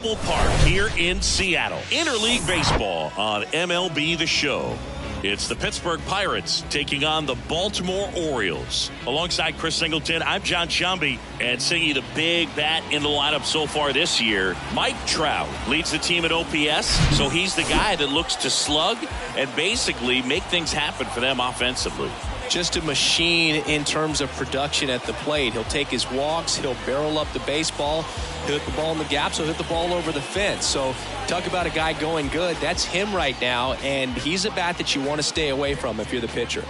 Park here in Seattle. Interleague baseball on MLB The Show. It's the Pittsburgh Pirates taking on the Baltimore Orioles. Alongside Chris Singleton, I'm John Shambi, and singing the big bat in the lineup so far this year, Mike Trout leads the team at OPS, so he's the guy that looks to slug and basically make things happen for them offensively. Just a machine in terms of production at the plate. He'll take his walks, he'll barrel up the baseball, he'll hit the ball in the gaps, he'll hit the ball over the fence. So talk about a guy going good. That's him right now, and he's a bat that you want to stay away from if you're the pitcher.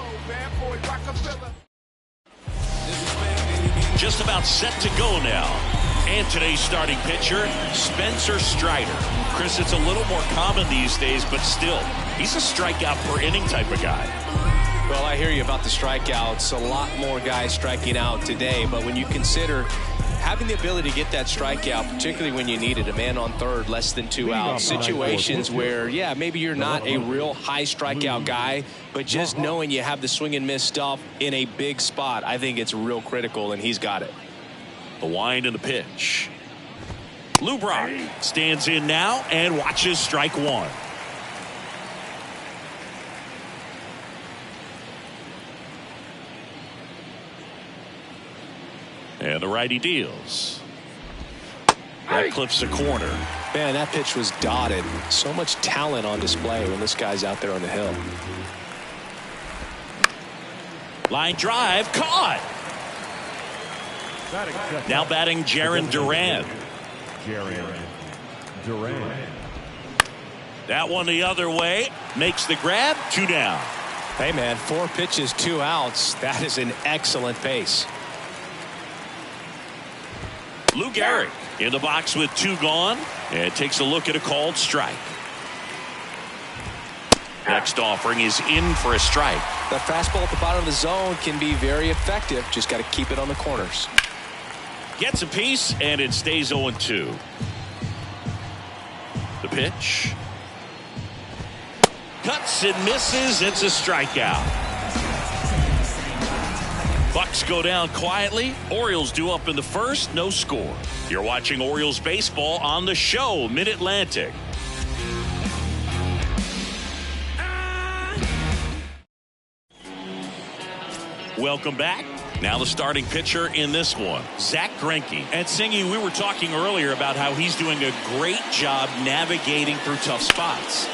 Just about set to go now. And today's starting pitcher, Spencer Strider. Chris, it's a little more common these days, but still, he's a strikeout per inning type of guy. Well, I hear you about the strikeouts. A lot more guys striking out today, but when you consider having the ability to get that strikeout, particularly when you need it, a man on third, less than 2 outs, situations where, yeah, maybe you're not a real high strikeout guy, but just knowing you have the swing and miss stuff in a big spot, I think it's real critical, and he's got it. The wind and the pitch. Lou Brock stands in now and watches strike one. And the righty deals. That clips the corner. Man, that pitch was dotted. So much talent on display when this guy's out there on the hill. Line drive, caught. Now batting Jarren Duran. That one the other way. Makes the grab. 2 down. Hey, man, 4 pitches, 2 outs. That is an excellent pace. Lou Gehrig in the box with 2 gone and takes a look at a called strike. Next offering is in for a strike. That fastball at the bottom of the zone can be very effective. Just got to keep it on the corners. Gets a piece and it stays 0-2. The pitch. Cuts and misses. It's a strikeout. Bucks go down quietly. Orioles due up in the first. No score. You're watching Orioles baseball on the show, Mid-Atlantic. Welcome back. Now the starting pitcher in this one, Zack Greinke. And Singy, we were talking earlier about how he's doing a great job navigating through tough spots.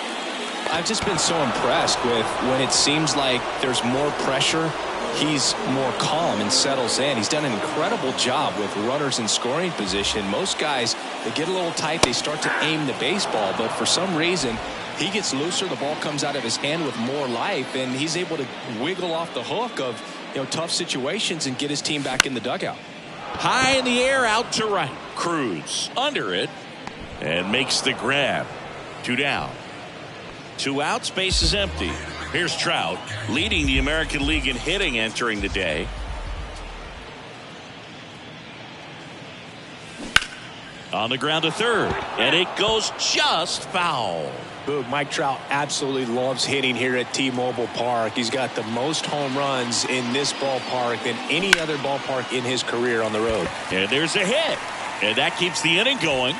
I've just been so impressed with when it seems like there's more pressure, he's more calm and settles in. He's done an incredible job with runners in scoring position. Most guys, they get a little tight, they start to aim the baseball, but for some reason, he gets looser, the ball comes out of his hand with more life, and he's able to wiggle off the hook of tough situations and get his team back in the dugout. High in the air, out to right. Cruz under it and makes the grab. 2 down. 2 outs, base is empty. Here's Trout leading the American League in hitting entering the day. On the ground to third, and it goes just foul. Boog, Mike Trout absolutely loves hitting here at T-Mobile Park. He's got the most home runs in this ballpark than any other ballpark in his career on the road. And there's a hit, and that keeps the inning going.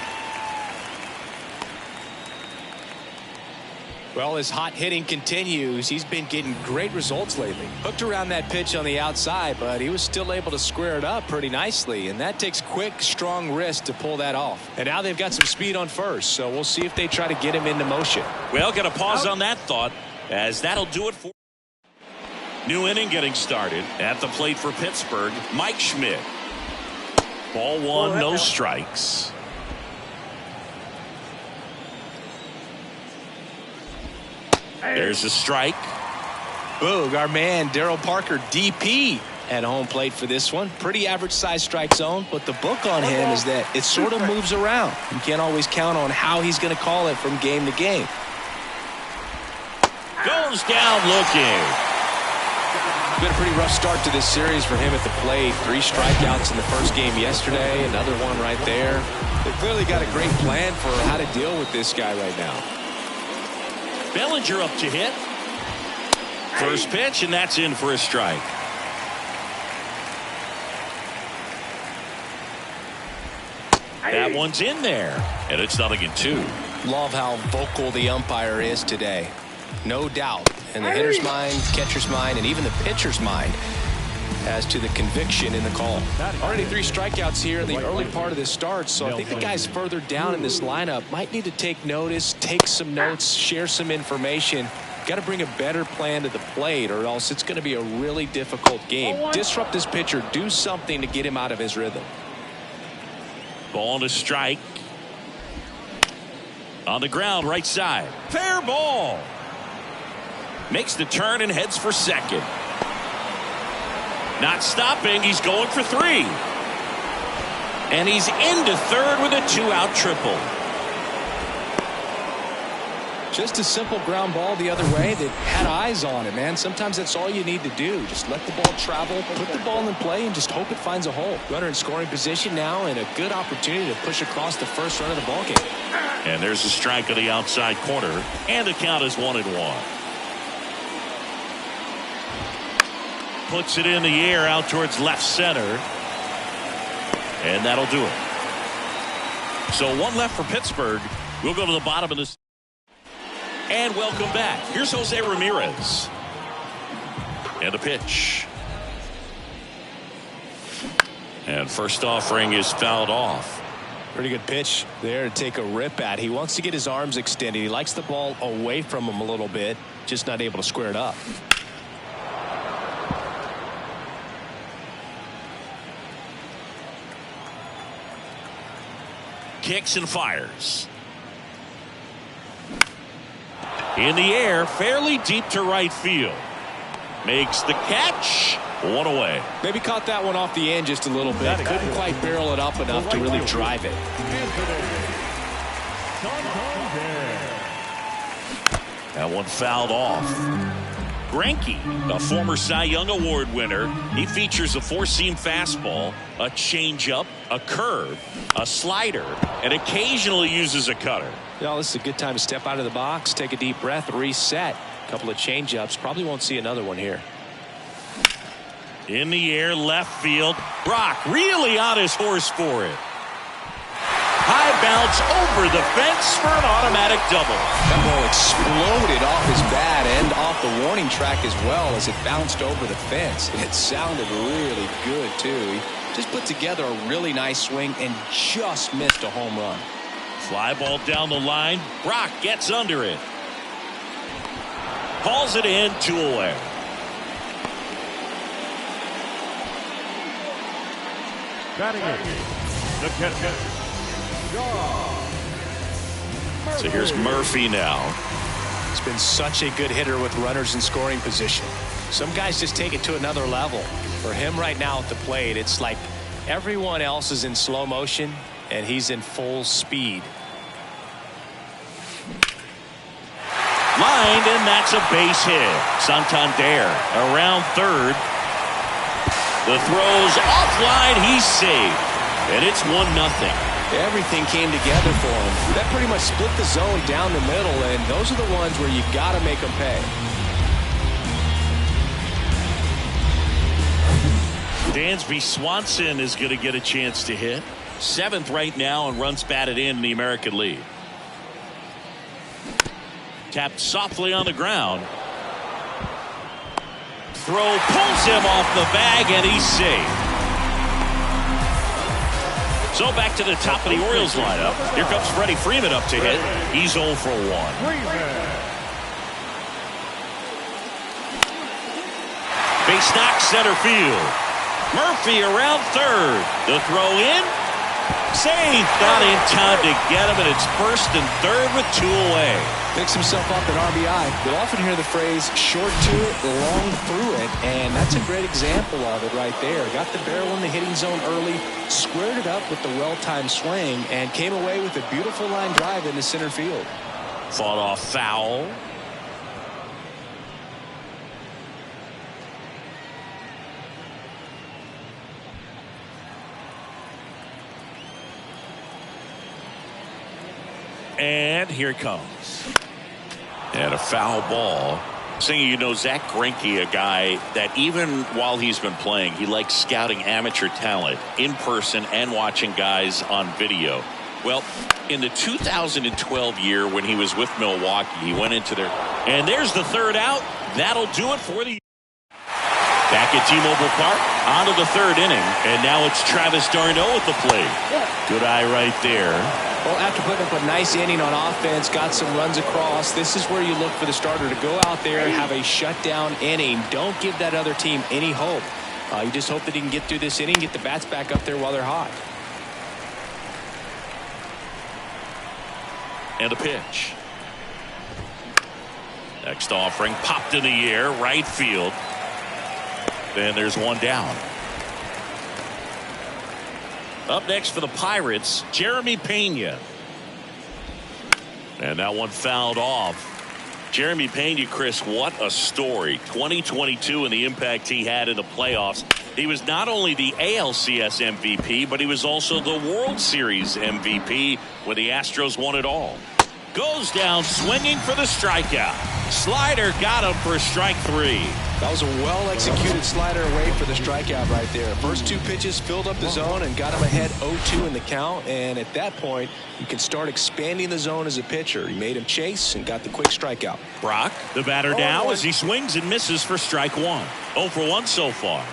Well, his hot hitting continues. He's been getting great results lately. Hooked around that pitch on the outside, but he was still able to square it up pretty nicely, and that takes quick, strong wrist to pull that off. And now they've got some speed on first, so we'll see if they try to get him into motion. Well, got to pause on that thought, as that'll do it for new inning getting started. At the plate for Pittsburgh, Mike Schmidt. Ball 1, no strikes. There's a strike. Boog, our man Daryl Parker, DP, at home plate for this one. Pretty average size strike zone, but the book on him is that it sort of moves around. You can't always count on how he's going to call it from game to game. Goes down looking. Been a pretty rough start to this series for him at the plate. 3 strikeouts in the first game yesterday, another one right there. They clearly got a great plan for how to deal with this guy right now. Bellinger up to hit. First pitch, and that's in for a strike. That one's in there, and it's 0-2. Love how vocal the umpire is today. No doubt. In the hitter's mind, catcher's mind, and even the pitcher's mind as to the conviction in the call. Already 3 strikeouts here in the early part of this start, so I think the guys further down in this lineup might need to take notice, take some notes, share some information. Got to bring a better plan to the plate, or else it's going to be a really difficult game. Disrupt this pitcher, do something to get him out of his rhythm. Ball to strike. On the ground, right side. Fair ball. Makes the turn and heads for second. Not stopping. He's going for 3. And he's into third with a 2-out triple. Just a simple ground ball the other way that had eyes on it, man. Sometimes that's all you need to do. Just let the ball travel, put the ball in play, and just hope it finds a hole. Runner in scoring position now, and a good opportunity to push across the first run of the ball game. And there's a strike on the outside corner, and the count is 1-1. Puts it in the air out towards left center. And that'll do it. So 1 left for Pittsburgh. We'll go to the bottom of this. And welcome back. Here's Jose Ramirez. And a pitch. And first offering is fouled off. Pretty good pitch there to take a rip at. He wants to get his arms extended. He likes the ball away from him a little bit. Just not able to square it up. Kicks and fires. In the air, fairly deep to right field. Makes the catch. 1 away. Maybe caught that one off the end just a little bit. Couldn't quite barrel it up enough to really drive it. That one fouled off. Greinke, a former Cy Young Award winner. He features a 4-seam fastball, a changeup, a curve, a slider, and occasionally uses a cutter. Well, this is a good time to step out of the box, take a deep breath, reset. A couple of changeups. Probably won't see another one here. In the air, left field. Brock really on his horse for it. High bounce over the fence for an automatic double. That ball exploded off his bat and off the warning track as well as it bounced over the fence. And it sounded really good, too. He just put together a really nice swing and just missed a home run. Fly ball down the line. Brock gets under it. Calls it in, 2 away. Batting it, the catcher. So here's Murphy now. He's been such a good hitter with runners in scoring position. Some guys just take it to another level. For him right now at the plate, it's like everyone else is in slow motion and he's in full speed. Lined, and that's a base hit. Santander around third. The throw's offline. He's safe. And it's 1-0. Everything came together for him. That pretty much split the zone down the middle, and those are the ones where you got to make them pay. Dansby Swanson is going to get a chance to hit. 7th right now and runs batted in the American League. Tapped softly on the ground. Throw pulls him off the bag, and he's safe. So back to the top of the Orioles lineup. Here comes Freddie Freeman up to hit. He's 0 for 1. Base knock center field. Murphy around third. The throw in. Safe. Not in time to get him, and it's first and third with 2 away. Picks himself up an RBI. You'll often hear the phrase short to it, long through it, and that's a great example of it right there. Got the barrel in the hitting zone early, squared it up with the well-timed swing, and came away with a beautiful line drive into center field. Fought off foul. And here it comes. And a foul ball. Saying, you know, Zach Greinke, a guy that even while he's been playing, he likes scouting amateur talent in person and watching guys on video. Well, in the 2012 year when he was with Milwaukee, he went into their, and there's the third out. That'll do it for the back at T-Mobile Park, on to the third inning, and now it's Travis d'Arnaud with the plate. Good eye right there. Well, after putting up a nice inning on offense, got some runs across, this is where you look for the starter to go out there and have a shutdown inning. Don't give that other team any hope. You just hope that he can get through this inning, get the bats back up there while they're hot. And a pitch. Next offering popped in the air, right field. Then there's one down. Up next for the Pirates, Jeremy Pena. And that one fouled off. Jeremy Pena, Chris, what a story. 2022 and the impact he had in the playoffs. He was not only the ALCS MVP, but he was also the World Series MVP when the Astros won it all. Goes down swinging for the strikeout. Slider got him for strike three. That was a well-executed slider away for the strikeout right there. First two pitches filled up the zone and got him ahead 0-2 in the count. And at that point, you can start expanding the zone as a pitcher. He made him chase and got the quick strikeout. Brock, the batter now as he swings and misses for strike one. 0 for 1 so far.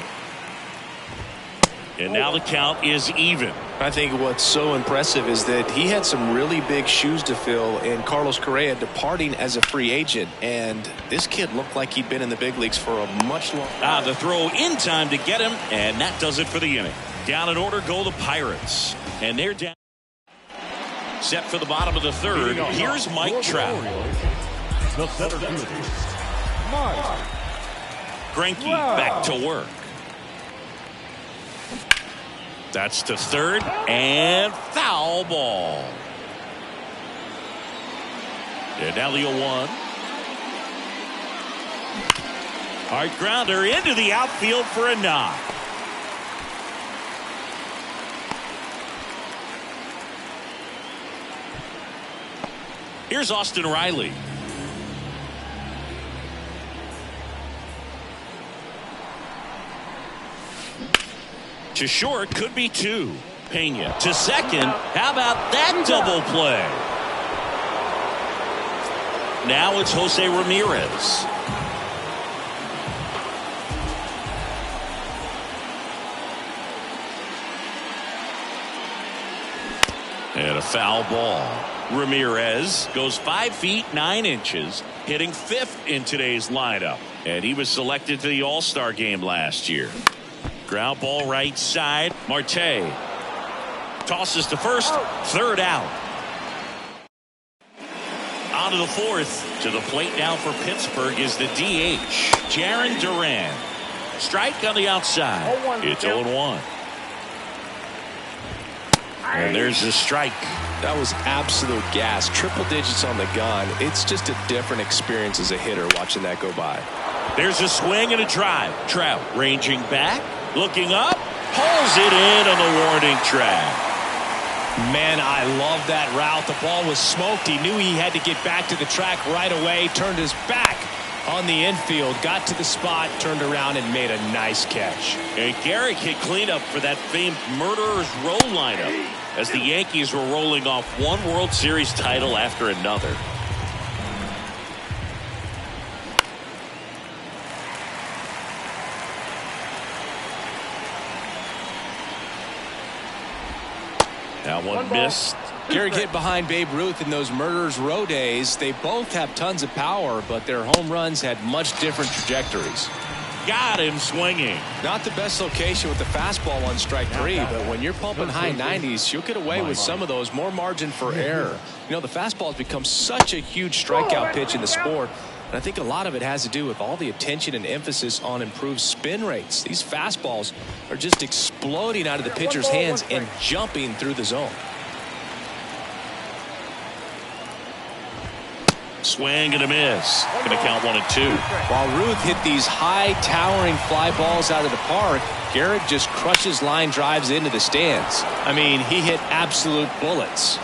And now the count is even. I think what's so impressive is that he had some really big shoes to fill in Carlos Correa departing as a free agent. And this kid looked like he'd been in the big leagues for a much longer time. The throw in time to get him, and that does it for the inning. Down in order go the Pirates. And they're down. Set for the bottom of the third. Here's Mike Trout. The center fielder, Mike Greinke back to work. That's to third, and foul ball. And now the 0-1. Hard grounder into the outfield for a knock. Here's Austin Riley. To short, could be two. Pena to second. How about that double play? Now it's Jose Ramirez. And a foul ball. Ramirez goes 5 feet 9 inches, hitting 5th in today's lineup. And he was selected to the All-Star game last year. Ground ball right side. Marte tosses to first. Third out. On to the fourth. To the plate now for Pittsburgh is the DH, Jarren Duran. Strike on the outside. It's 0-1. And there's the strike. That was absolute gas. Triple digits on the gun. It's just a different experience as a hitter watching that go by. There's a swing and a drive. Trout ranging back. Looking up, pulls it in on the warning track. Man, I love that route. The ball was smoked. He knew he had to get back to the track right away. Turned his back on the infield. Got to the spot, turned around, and made a nice catch. And Garrick hit cleanup for that famed Murderers Row lineup as the Yankees were rolling off one World Series title after another. Now one missed. Garrick hit behind Babe Ruth in those Murderers Row days. They both have tons of power, but their home runs had much different trajectories. Got him swinging. Not the best location with the fastball on strike three, but when you're pumping high 90s, you'll get away with some of those. More margin for error. You know, the fastball has become such a huge strikeout pitch in the sport. And I think a lot of it has to do with all the attention and emphasis on improved spin rates. These fastballs are just exploding out of the pitcher's hands and jumping through the zone. Swing and a miss. Going to count 1-2. While Ruth hit these high towering fly balls out of the park, Garrett just crushes line drives into the stands. I mean, he hit absolute bullets.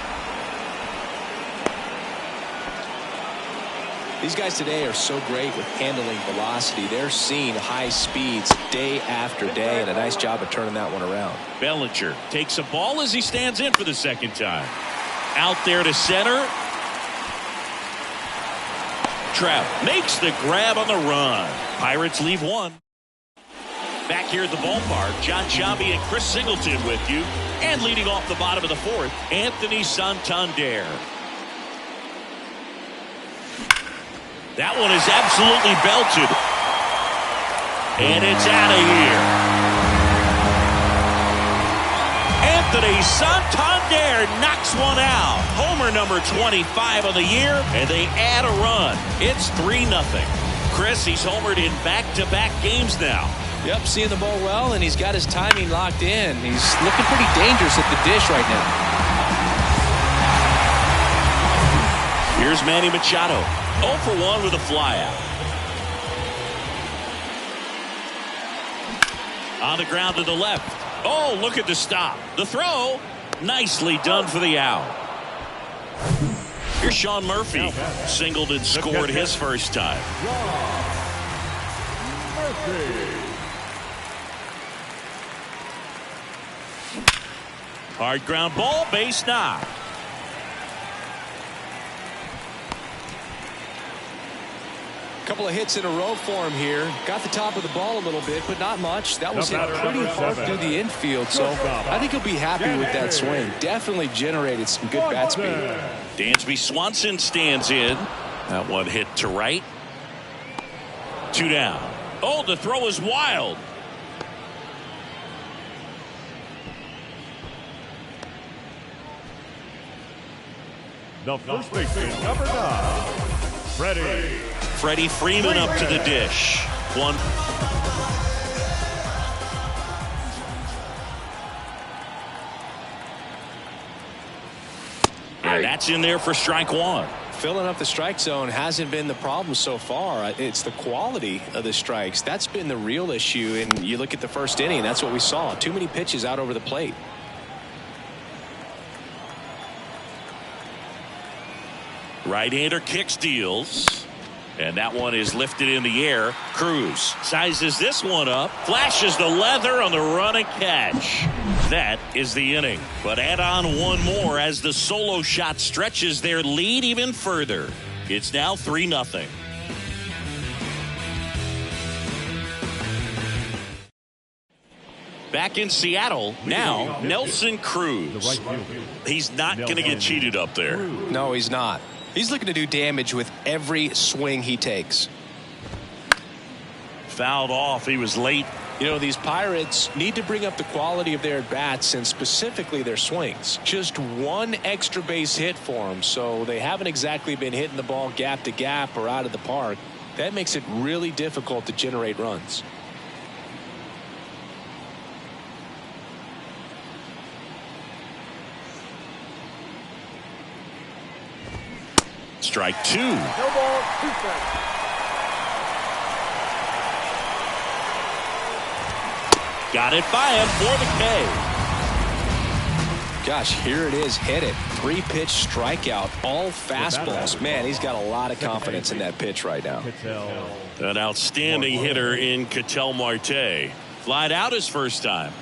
These guys today are so great with handling velocity. They're seeing high speeds day after day, and a nice job of turning that one around. Bellinger takes a ball as he stands in for the second time. Out there to center. Trout makes the grab on the run. Pirates leave one. Back here at the ballpark, John Sciambi and Chris Singleton with you. And leading off the bottom of the fourth, Anthony Santander. That one is absolutely belted. And it's out of here. Anthony Santander knocks one out. Homer number 25 of the year, and they add a run. It's 3-0. Chris, he's homered in back-to-back games now. Yep, seeing the ball well, and he's got his timing locked in. He's looking pretty dangerous at the dish right now. Here's Manny Machado. 0 for 1 with a flyout. On the ground to the left. Oh, look at the stop. The throw. Nicely done for the out. Here's Sean Murphy. Singled and scored his first time. Hard ground ball, base knock. Couple of hits in a row for him here. Got the top of the ball a little bit, but not much. That was hit pretty hard through the infield, so I think he'll be happy with that swing. Definitely generated some good bat speed. Dansby Swanson stands in. That one hit to right. 2 down. Oh, the throw is wild. The first baseman, number 9, Freddie Freeman up to the dish. 1. And that's in there for strike 1. Filling up the strike zone hasn't been the problem so far. It's the quality of the strikes. That's been the real issue. And you look at the first inning, that's what we saw. Too many pitches out over the plate. Right-hander kick steals. And that one is lifted in the air. Cruz sizes this one up. Flashes the leather on the run and catch. That is the inning. But add on one more as the solo shot stretches their lead even further. It's now 3-0. Back in Seattle, now Nelson Cruz. He's not going to get cheated up there. No, he's not. He's looking to do damage with every swing he takes. Fouled off. He was late. You know, these Pirates need to bring up the quality of their at-bats and specifically their swings. Just one extra base hit for them, so they haven't exactly been hitting the ball gap to gap or out of the park. That makes it really difficult to generate runs. Strike 2. No ball, 2 strikes. Got it by him for the K. Gosh, here it is. Hit it. 3-pitch strikeout. All fastballs. Man, he's got a lot of confidence in that pitch right now. An outstanding hitter in Ketel Marte. Flied out his first time.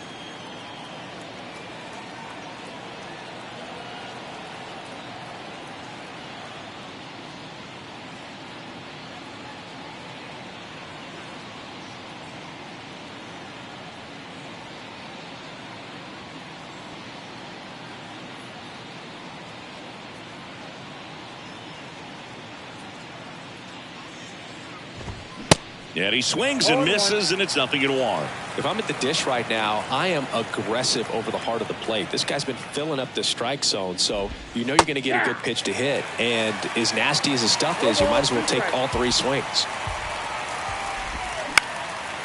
And he swings and misses, and it's 0-1. If I'm at the dish right now, I am aggressive over the heart of the plate. This guy's been filling up the strike zone, so you know you're going to get a good pitch to hit. And as nasty as his stuff is, you might as well take all 3 swings.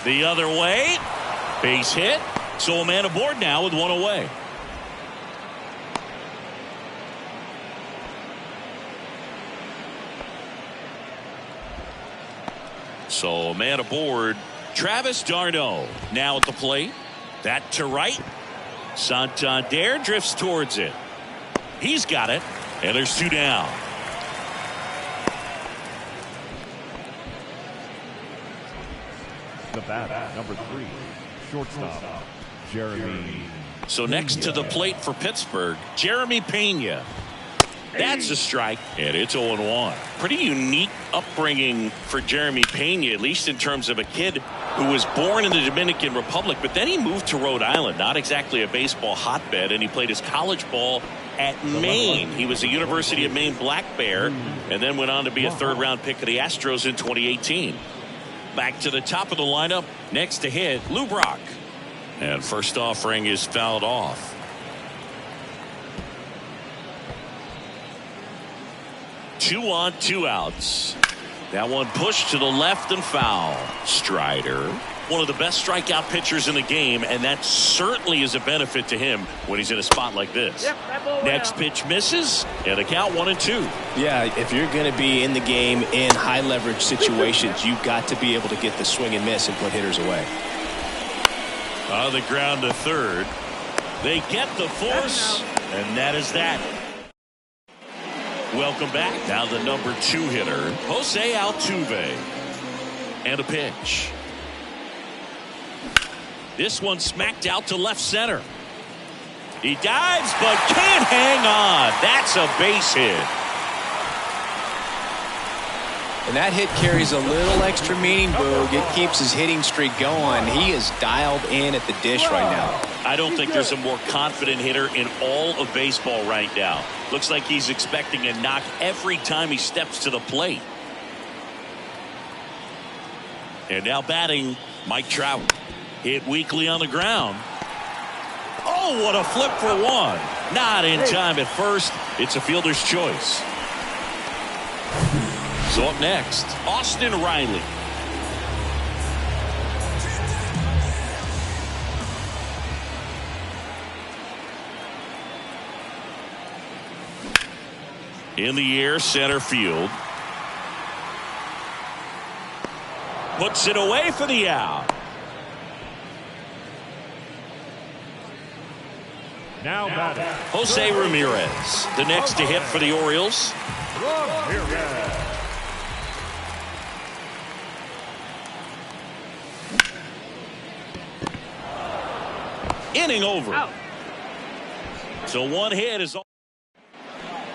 The other way. Base hit. So a man aboard now with 1 away. So a man aboard. Travis d'Arnaud now at the plate. That to right. Santander drifts towards it. He's got it. And there's 2 down. The bat, number 3, shortstop, Jeremy. So next to the plate for Pittsburgh, Jeremy Pena. That's a strike, and it's 0-1. Pretty unique upbringing for Jeremy Pena, at least in terms of a kid who was born in the Dominican Republic, but then he moved to Rhode Island, not exactly a baseball hotbed, and he played his college ball at Maine. He was a University of Maine Black Bear, and then went on to be a third-round pick of the Astros in 2018. Back to the top of the lineup, next to hit, Lou Brock. And first offering is fouled off. 2 on, 2 outs. That one pushed to the left and foul. Strider, one of the best strikeout pitchers in the game, and that certainly is a benefit to him when he's in a spot like this. Next pitch misses, and the count 1-2. Yeah, if you're going to be in the game in high leverage situations, you've got to be able to get the swing and miss and put hitters away. On the ground to third. They get the force, and that is that. Welcome back. Now the number 2 hitter, Jose Altuve. And a pitch. This one smacked out to left center. He dives but can't hang on. That's a base hit. And that hit carries a little extra meaning, Boog. It keeps his hitting streak going. He is dialed in at the dish right now. I don't think there's a more confident hitter in all of baseball right now. Looks like he's expecting a knock every time he steps to the plate. And now batting, Mike Trout. Hit weakly on the ground. Oh, what a flip for one. Not in time at first. It's a fielder's choice. So up next, Austin Riley. In the air, center field. Puts it away for the out. Now batting, Jose Ramirez, the next to hit for the Orioles. Ramirez. Inning over. So one hit is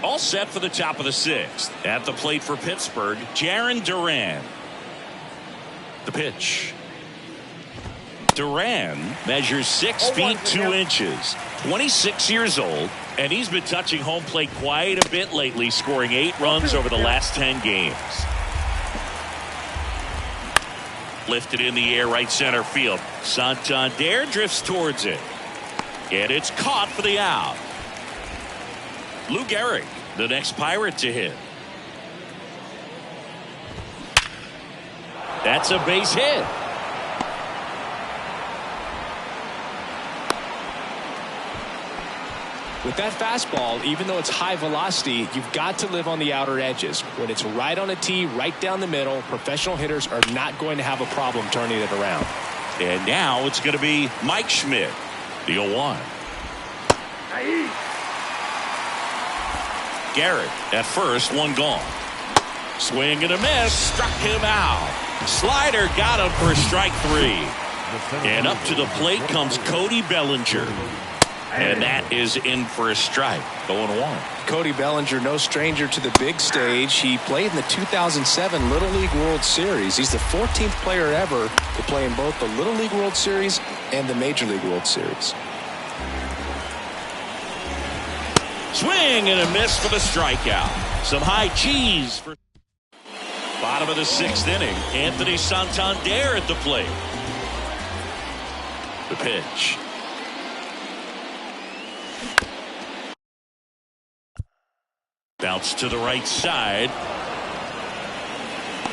all set for the top of the 6th. At the plate for Pittsburgh, Jarren Duran. The pitch. Duran measures 6 feet 2 inches, 26 years old, and he's been touching home plate quite a bit lately, scoring 8 runs over the last 10 games. Lifted in the air, right center field. Santander drifts towards it. And it's caught for the out. Lou Gehrig, the next Pirate to hit. That's a base hit. With that fastball, even though it's high velocity, you've got to live on the outer edges. When it's right on a tee, right down the middle, professional hitters are not going to have a problem turning it around. And now it's going to be Mike Schmidt, the 0-1. Garrett at first, one gone. Swing and a miss, struck him out. Slider got him for strike 3. And up to the plate comes Cody Bellinger. And that is in for a strike. 0-1. Cody Bellinger, no stranger to the big stage. He played in the 2007 Little League World Series. He's the 14th player ever to play in both the Little League World Series and the Major League World Series. Swing and a miss for the strikeout. Some high cheese for bottom of the 6th inning. Anthony Santander at the plate. The pitch. Bounce to the right side.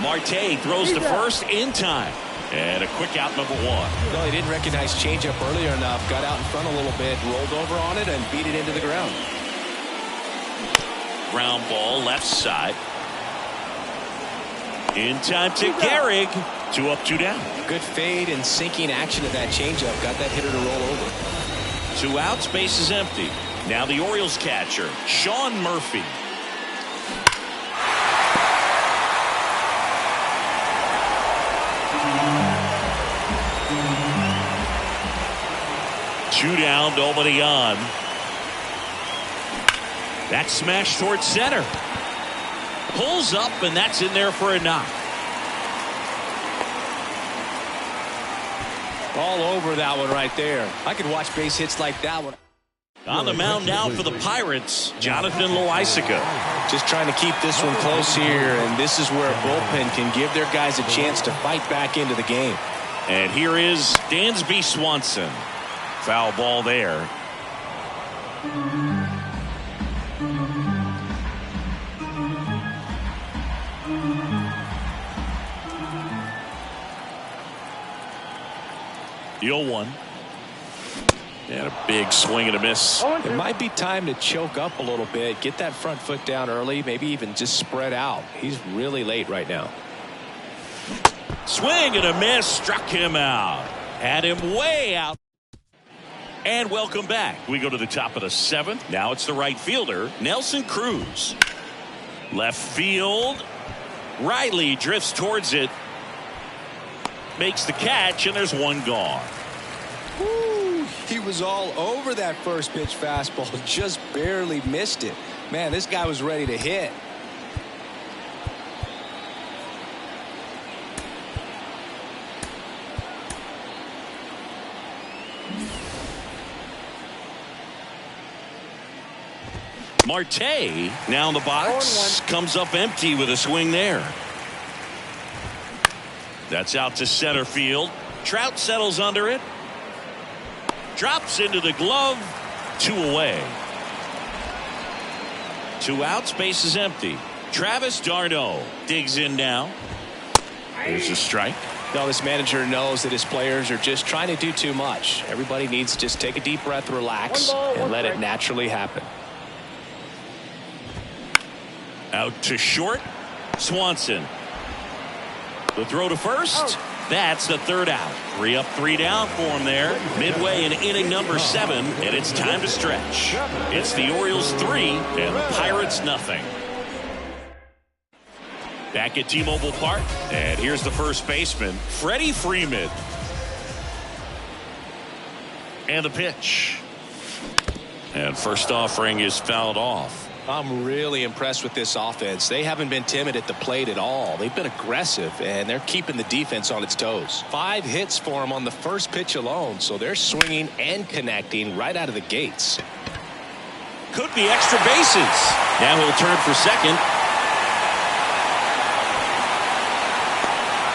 Marte throws to first in time. And a quick out, number 1. Well, he didn't recognize changeup earlier enough. Got out in front a little bit, rolled over on it, and beat it into the ground. Ground ball, left side. In time to Gehrig. 2 up, 2 down. Good fade and sinking action of that changeup. Got that hitter to roll over. 2 outs, base is empty. Now the Orioles catcher, Sean Murphy. 2 down, nobody on. That smash towards center. Pulls up, and that's in there for a knock. All over that one right there. I could watch base hits like that one. On the mound now for the Pirates, Jonathan Loaisiga. Just trying to keep this one close here, and this is where a bullpen can give their guys a chance to fight back into the game. And here is Dansby Swanson. Foul ball there. The 0-1. And a big swing and a miss. It might be time to choke up a little bit, get that front foot down early, maybe even just spread out. He's really late right now. Swing and a miss, struck him out. Had him way out. And welcome back. We go to the top of the 7th. Now it's the right fielder, Nelson Cruz. Left field. Riley drifts towards it. Makes the catch, and there's one gone. Woo, he was all over that first pitch fastball, just barely missed it. Man, this guy was ready to hit. Marte now in the box, comes up empty with a swing there. That's out to center field. Trout settles under it. Drops into the glove. 2 away. 2 outs, base is empty. Travis d'Arnaud digs in now. There's a strike. No, this manager knows that his players are just trying to do too much. Everybody needs to just take a deep breath, relax, and let it naturally happen. Out to short. Swanson. The throw to first. That's the 3rd out. 3 up, 3 down for him there. Midway in inning number 7, and it's time to stretch. It's the Orioles 3 and the Pirates nothing. Back at T-Mobile Park, and here's the first baseman, Freddie Freeman. And the pitch. And first offering is fouled off. I'm really impressed with this offense. They haven't been timid at the plate at all. They've been aggressive, and they're keeping the defense on its toes. 5 hits for them on the first pitch alone, so they're swinging and connecting right out of the gates. Could be extra bases. Now he'll turn for second.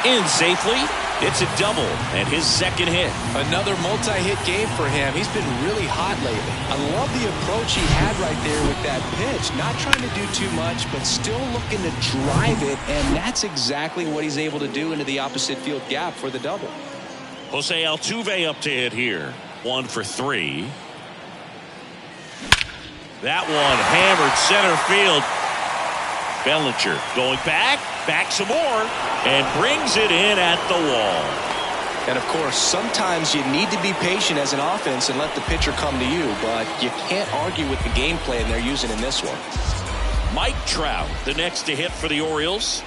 In safely. It's a double and his 2nd hit. Another multi-hit game for him. He's been really hot lately. I love the approach he had right there with that pitch. Not trying to do too much, but still looking to drive it, and that's exactly what he's able to do into the opposite field gap for the double. Jose Altuve up to hit here. 1 for 3. That one hammered center field. Bellinger going back some more, and brings it in at the wall. And of course, sometimes you need to be patient as an offense and let the pitcher come to you, but you can't argue with the game plan they're using in this one. Mike Trout, the next to hit for the Orioles.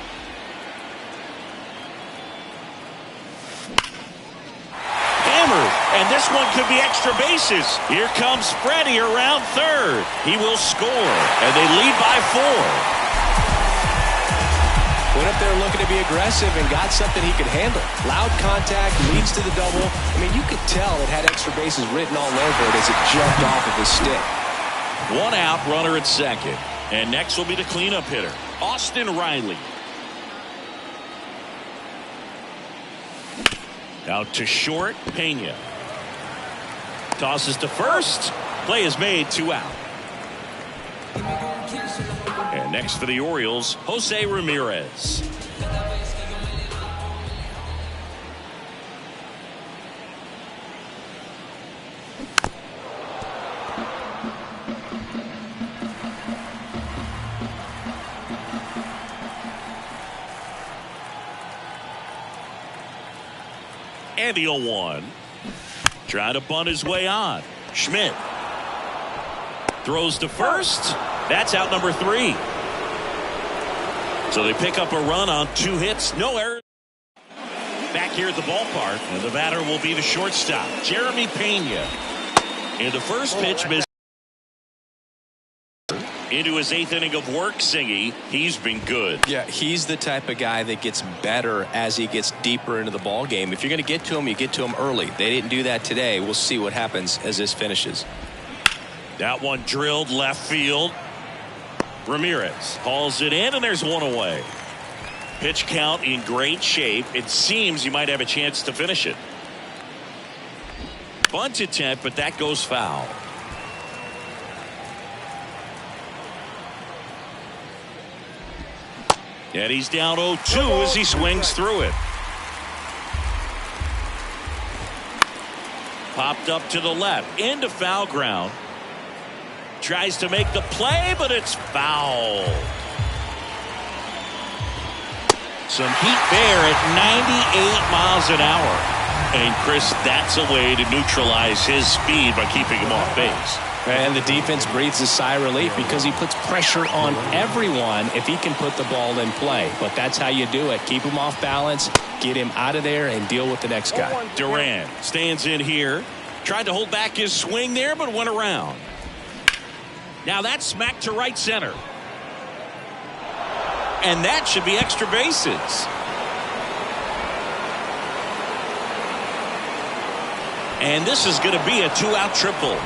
Hammered, and this one could be extra bases. Here comes Freddie around 3rd. He will score, and they lead by 4. Went up there looking to be aggressive and got something he could handle. Loud contact, leads to the double. I mean, you could tell it had extra bases written all over it as it jumped off of his stick. 1 out, runner at second. And next will be the cleanup hitter, Austin Riley. Out to short, Pena. Tosses to first. Play is made, 2 out. And next for the Orioles, Jose Ramirez. And the 0-1. Trying to bunt his way on. Schmidt. Throws to first. That's out number 3. So they pick up a run on 2 hits. No errors. Back here at the ballpark. And the batter will be the shortstop, Jeremy Pena. In the first pitch, missed. Into his 8th inning of work, Singy. He's been good. Yeah, he's the type of guy that gets better as he gets deeper into the ball game. If you're going to get to him, you get to him early. They didn't do that today. We'll see what happens as this finishes. That one drilled left field. Ramirez hauls it in, and there's one away. Pitch count in great shape. It seems you might have a chance to finish it. Bunt attempt, but that goes foul. And he's down 0-2 as he swings through it. Popped up to the left into foul ground. Tries to make the play, but it's foul. Some heat there at 98 miles an hour. And Chris, that's a way to neutralize his speed by keeping him off base. And the defense breathes a sigh of relief because he puts pressure on everyone if he can put the ball in play. But that's how you do it. Keep him off balance, get him out of there, and deal with the next guy. Duran stands in here. Tried to hold back his swing there, but went around. Now that's smacked to right center. And that should be extra bases. And this is going to be a 2-out triple.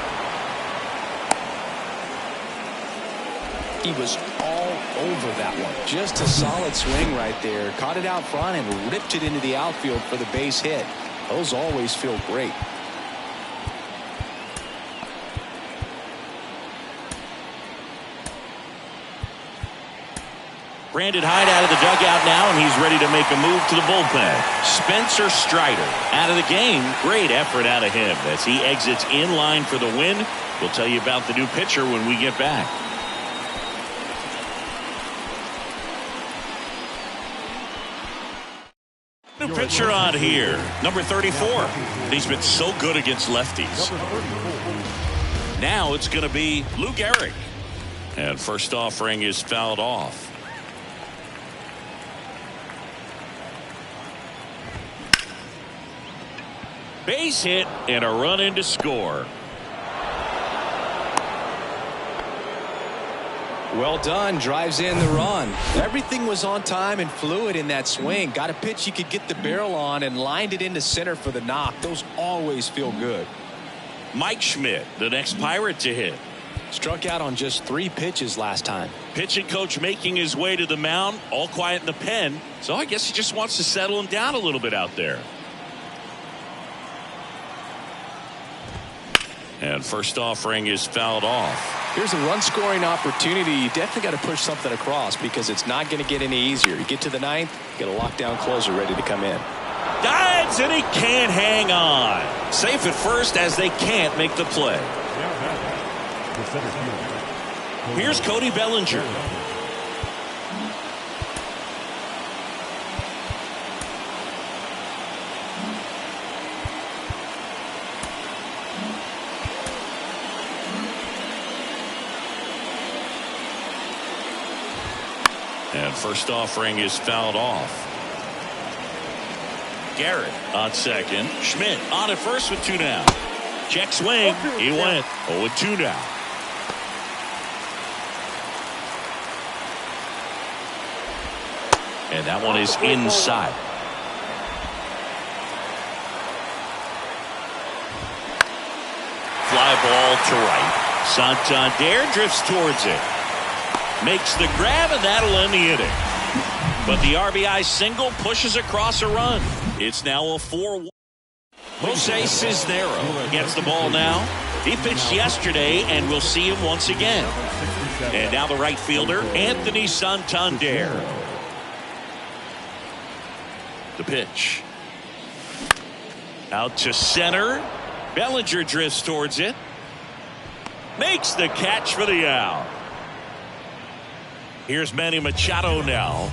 He was all over that one. Just a solid swing right there. Caught it out front and ripped it into the outfield for the base hit. Those always feel great. Brandon Hyde out of the dugout now, and he's ready to make a move to the bullpen. Spencer Strider out of the game. Great effort out of him as he exits in line for the win. We'll tell you about the new pitcher when we get back. New pitcher on here, number 34. He's been so good against lefties. Now it's going to be Lou Gehrig. And first offering is fouled off. Base hit and a run in to score. Well done. Drives in the run. Everything was on time and fluid in that swing. Got a pitch you could get the barrel on and lined it into center for the knock. Those always feel good. Mike Schmidt, the next Pirate to hit. Struck out on just 3 pitches last time. Pitching coach making his way to the mound. All quiet in the pen. So I guess he just wants to settle him down a little bit out there. And first offering is fouled off. Here's a run scoring opportunity. You definitely got to push something across because it's not going to get any easier. You get to the 9th, get a lockdown closer ready to come in. Dives and he can't hang on. Safe at first as they can't make the play. Here's Cody Bellinger. And first offering is fouled off. Garrett on second. Schmidt on at first with 2 down. Check swing. He went 0-2 now. And that one is inside. Fly ball to right. Santander drifts towards it. Makes the grab, and that'll end the inning. But the RBI single pushes across a run. It's now a 4-1. Jose Cisnero gets the ball now. He pitched yesterday, and we'll see him once again. And now the right fielder, Anthony Santander. The pitch. Out to center. Bellinger drifts towards it. Makes the catch for the out. Here's Manny Machado now.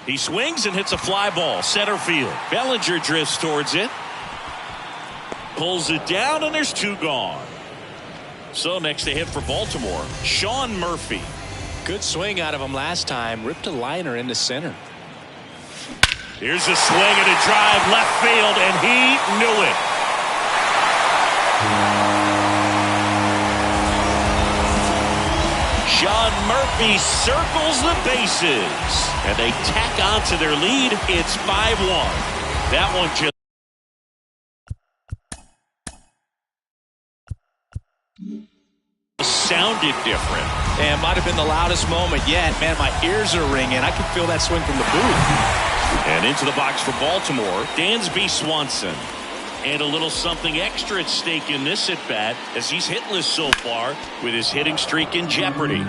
He swings and hits a fly ball center field. Bellinger drifts towards it. Pulls it down, and there's 2 gone. So next to hit for Baltimore, Sean Murphy. Good swing out of him last time. Ripped a liner into center. Here's a swing and a drive left field, and he knew it. Sean Murphy circles the bases, and they tack on to their lead. It's 5-1. That one just sounded different. And might have been the loudest moment yet. Man, my ears are ringing. I can feel that swing from the booth. And into the box for Baltimore, Dansby Swanson. And a little something extra at stake in this at-bat as he's hitless so far with his hitting streak in jeopardy.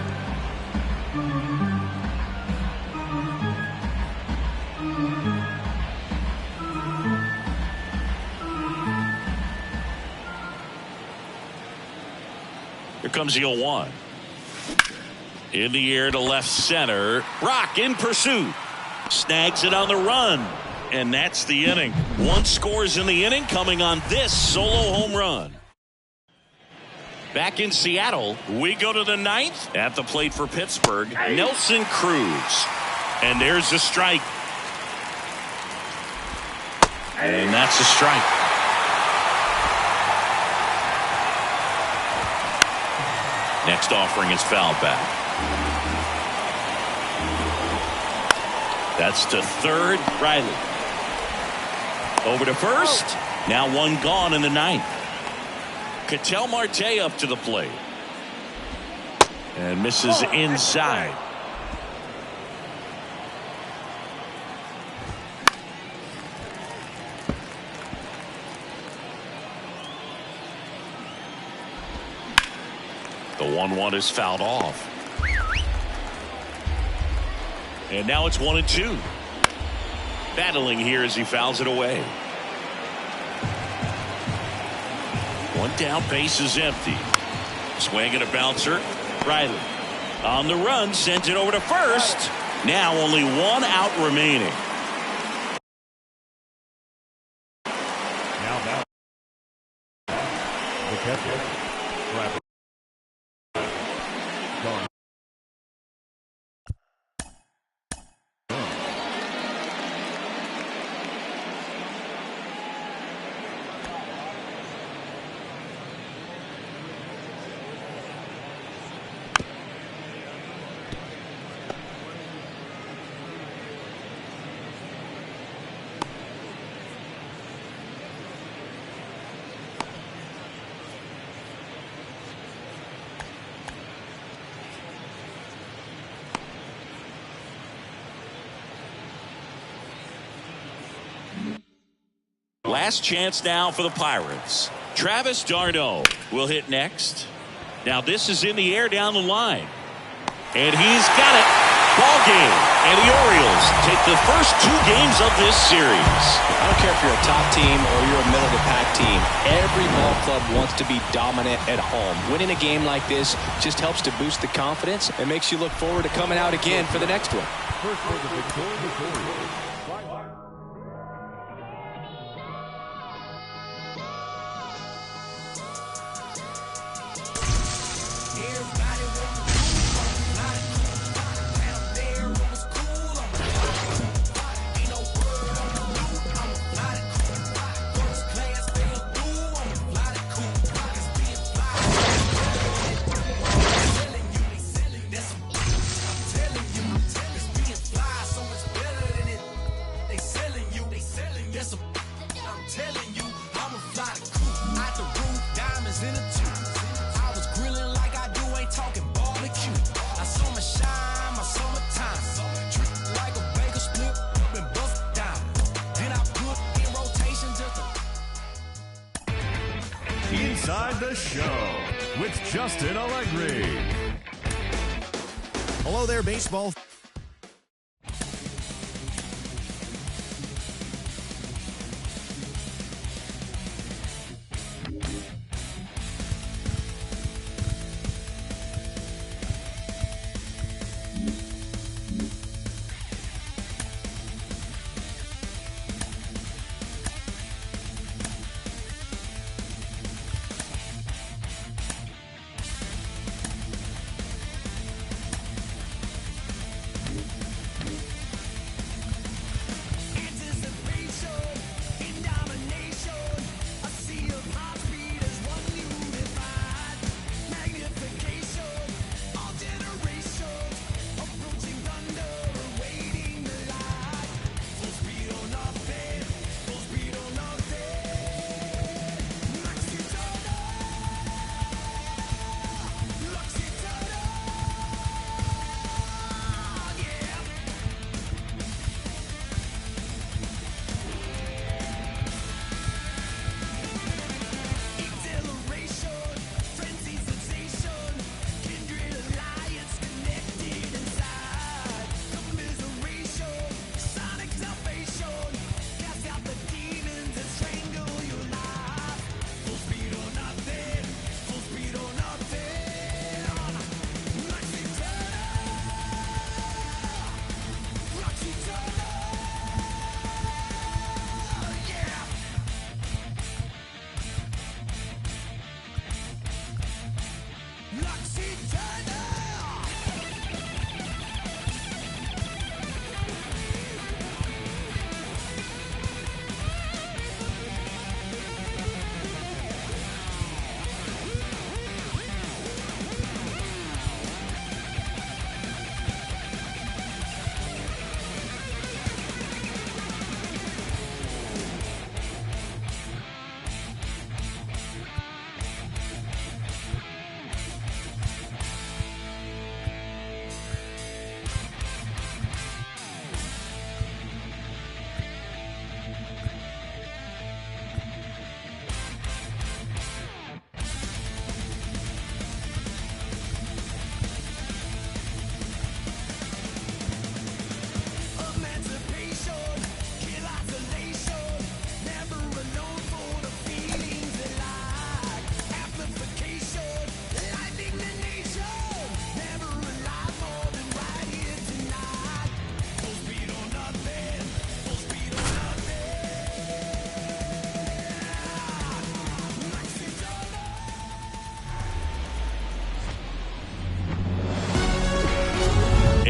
Here comes the 0-1. In the air to left center. Brock in pursuit. Snags it on the run. And that's the inning. One scores in the inning coming on this solo home run. Back in Seattle, we go to the ninth. At the plate for Pittsburgh, Nelson Cruz. And there's the strike. And that's a strike. Next offering is fouled back. That's to third, Riley. Over to first. Now one gone in the ninth. Ketel Marte up to the plate. And misses inside. The 1-1 is fouled off. And now it's 1-2. Battling here as he fouls it away. One down, base is empty. Swing and a bouncer. Riley on the run, sent it over to first. Now only one out remaining. Now back. The catcher. Gone. Last chance now for the Pirates. Travis d'Arnaud will hit next. Now this is in the air down the line. And he's got it. Ball game. And the Orioles take the first 2 games of this series. I don't care if you're a top team or you're a middle-of-the-pack team. Every ball club wants to be dominant at home. Winning a game like this just helps to boost the confidence and makes you look forward to coming out again for the next one. First for the victorious Orioles. Inside the Show with Justin Allegri. Hello there, baseball.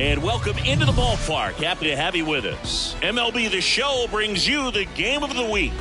And welcome into the ballpark. Happy to have you with us. MLB The Show brings you the game of the week.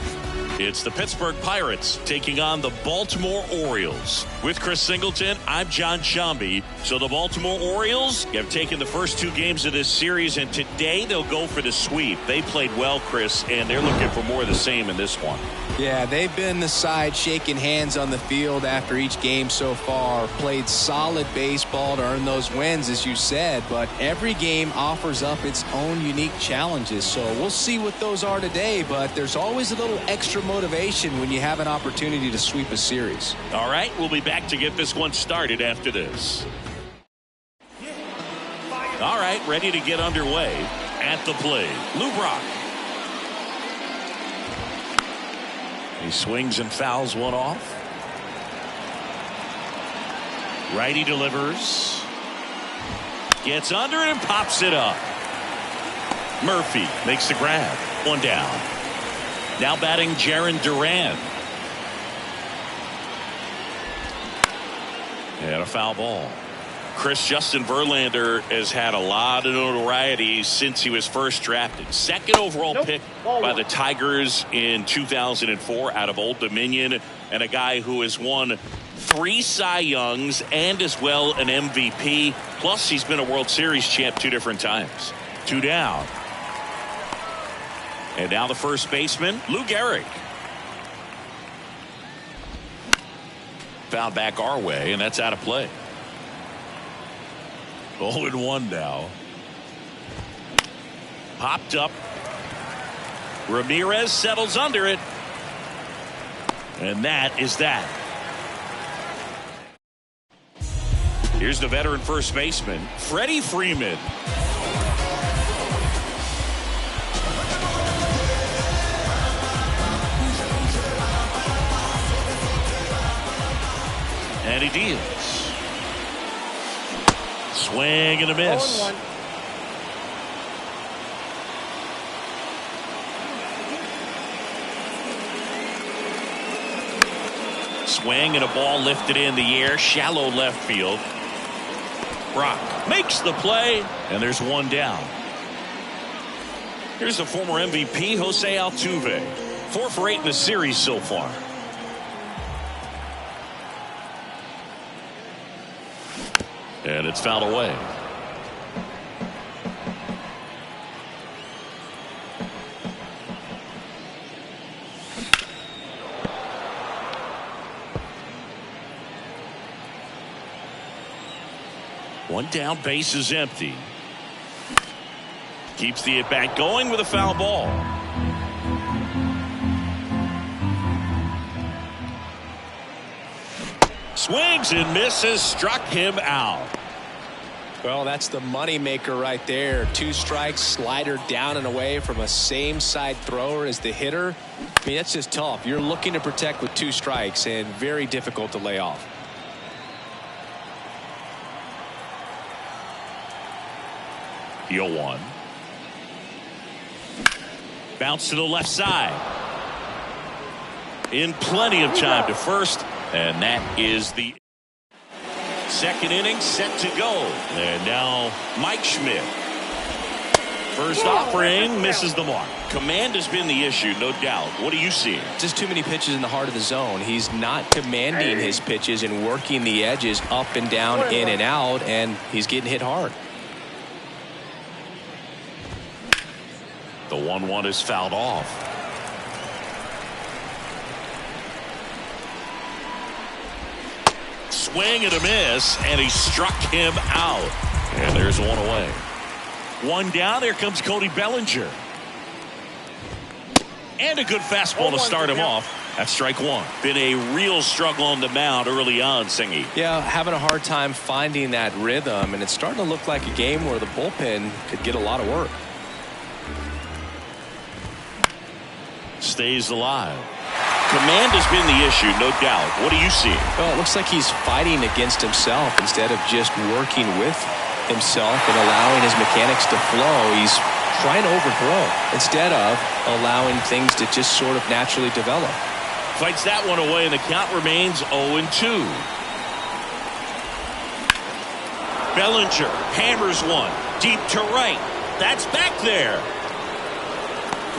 It's the Pittsburgh Pirates taking on the Baltimore Orioles. With Chris Singleton, I'm John Sciambi. So the Baltimore Orioles have taken the first two games of this series, and today they'll go for the sweep. They played well, Chris, and they're looking for more of the same in this one. Yeah, they've been the side shaking hands on the field after each game so far. Played solid baseball to earn those wins, as you said, but every game offers up its own unique challenges. So we'll see what those are today, but there's always a little extra motivation when you have an opportunity to sweep a series. All right, we'll be back to get this one started after this. All right, ready to get underway. At the plate, Lou Brock. He swings and fouls one off. Righty delivers. Gets under it and pops it up. Murphy makes the grab. One down. Now batting Jarren Duran. And a foul ball. Chris, Justin Verlander has had a lot of notoriety since he was first drafted. Second overall pick by the Tigers in 2004 out of Old Dominion, and a guy who has won 3 Cy Youngs and as well an MVP. Plus, he's been a World Series champ 2 different times. 2 down. And now the first baseman, Lou Gehrig. Fouled back our way, and that's out of play. 0-1 now. Popped up. Ramirez settles under it. And that is that. Here's the veteran first baseman, Freddie Freeman. And he deals. Swing and a miss. 0-1. Swing and a ball lifted in the air, shallow left field. Brock makes the play, and there's one down. Here's the former MVP, Jose Altuve. 4 for 8 in the series so far. And it's fouled away. One down, base is empty. Keeps the at-bat going with a foul ball. Swings and misses, struck him out. Well, that's the money maker right there. 2 strikes, slider down and away from a same side thrower as the hitter. I mean, that's just tough. You're looking to protect with 2 strikes and very difficult to lay off. Deal 1. Bounce to the left side. In plenty of time to first, and that is the second inning set to go. And now Mike Schmidt. First offering misses the mark. Command has been the issue, no doubt. What do you see? Just too many pitches in the heart of the zone. He's not commanding his pitches and working the edges up and down, in and out, and he's getting hit hard. The 1-1 is fouled off. Swing and a miss, and he struck him out. And there's one away. One down. There comes Cody Bellinger. And a good fastball to start him off. That's strike 1. Been a real struggle on the mound early on, Singy. Yeah, having a hard time finding that rhythm, and it's starting to look like a game where the bullpen could get a lot of work. Stays alive. Command has been the issue, no doubt. What do you see? Well, it looks like he's fighting against himself instead of just working with himself and allowing his mechanics to flow. He's trying to overthrow instead of allowing things to just sort of naturally develop. Fights that one away, and the count remains 0-2. Bellinger hammers one. Deep to right. That's back there.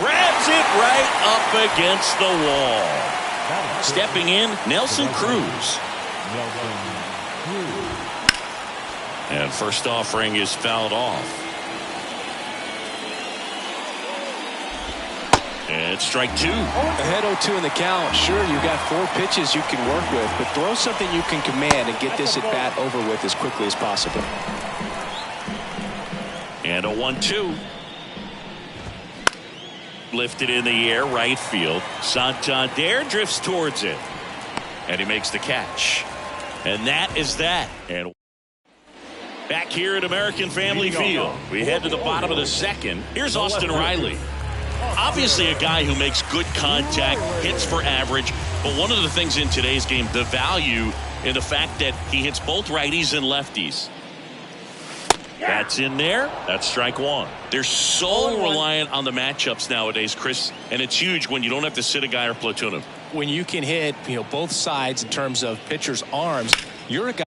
Grabs it right up against the wall. Stepping in, Nelson Cruz. And first offering is fouled off. And strike two. Ahead 0-2 in the count. Sure, you got 4 pitches you can work with, but throw something you can command and get this at bat over with as quickly as possible. And a 1-2. Lifted in the air, right field. Santander drifts towards it. And he makes the catch. And that is that. And back here at American Family Field, we head to the bottom of the second. Here's Austin Riley. Obviously a guy who makes good contact, hits for average, but one of the things in today's game, the value in the fact that he hits both righties and lefties. That's in there. That's strike one. They're so reliant on the matchups nowadays, Chris, and it's huge when you don't have to sit a guy or platoon him. When you can hit, both sides in terms of pitchers' arms, you're a guy.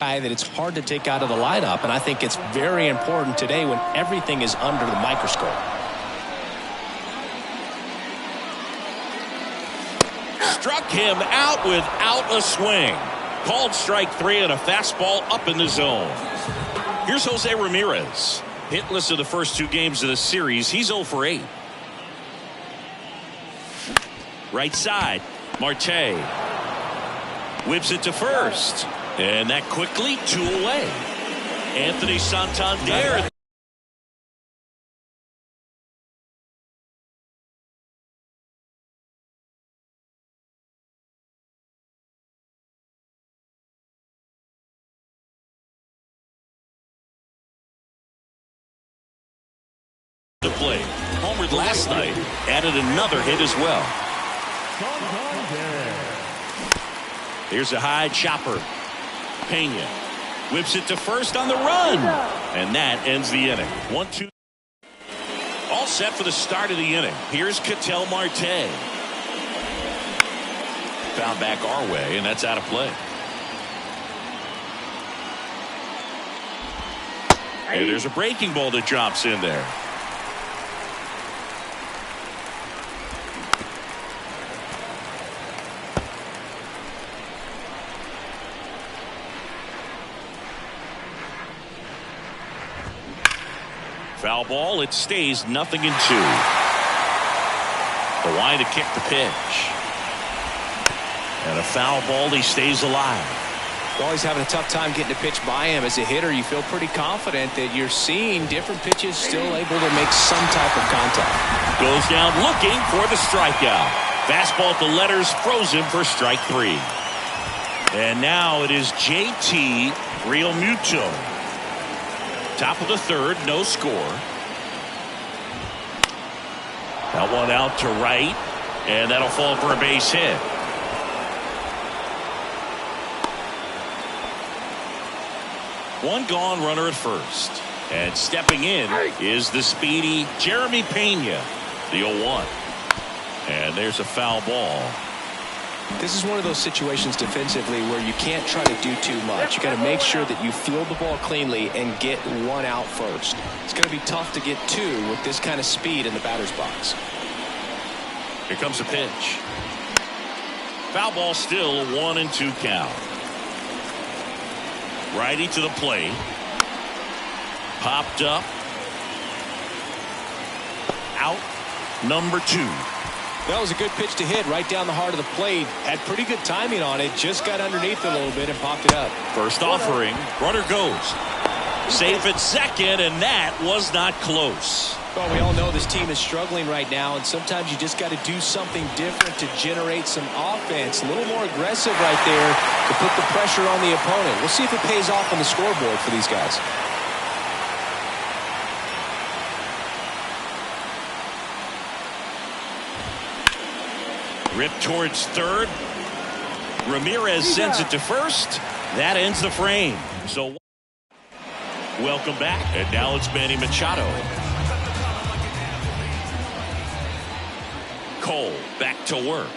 That it's hard to take out of the lineup, and I think it's very important today when everything is under the microscope. Struck him out without a swing. Called strike 3 and a fastball up in the zone. Here's Jose Ramirez. Hitless in the first 2 games of the series. He's 0 for 8. Right side. Marte whips it to first. And that quickly 2 away. Anthony Santander. To play. Homered last night. Added another hit as well. Here's a high chopper. Pena whips it to first on the run. And that ends the inning. 1-2. All set for the start of the inning. Here's Ketel Marte. Found back our way, and that's out of play. And there's a breaking ball that drops in there. Foul ball. It stays 0-2. The line to kick the pitch. And a foul ball. He stays alive. Well, he's having a tough time getting a pitch by him. As a hitter, you feel pretty confident that you're seeing different pitches still able to make some type of contact. Goes down looking for the strikeout. Fastball at the letters frozen for strike 3. And now it is JT Realmuto. Top of the third, no score. That one out to right, and that'll fall for a base hit. One gone, runner at first. And stepping in is the speedy Jeremy Pena, the 0-1. And there's a foul ball. This is one of those situations defensively where you can't try to do too much. You got to make sure that you field the ball cleanly and get one out first. It's going to be tough to get 2 with this kind of speed in the batter's box. Here comes a pitch. Foul ball, still a 1-2 count. Righty to the plate. Popped up. Out. Number 2. That was a good pitch to hit right down the heart of the plate. Had pretty good timing on it. Just got underneath a little bit and popped it up. First offering. Runner goes. Safe at second, and that was not close. Well, we all know this team is struggling right now, and sometimes you just got to do something different to generate some offense. A little more aggressive right there to put the pressure on the opponent. We'll see if it pays off on the scoreboard for these guys. Ripped towards third. Ramirez sends it to first. That ends the frame. So welcome back. And now it's Manny Machado. Cole back to work.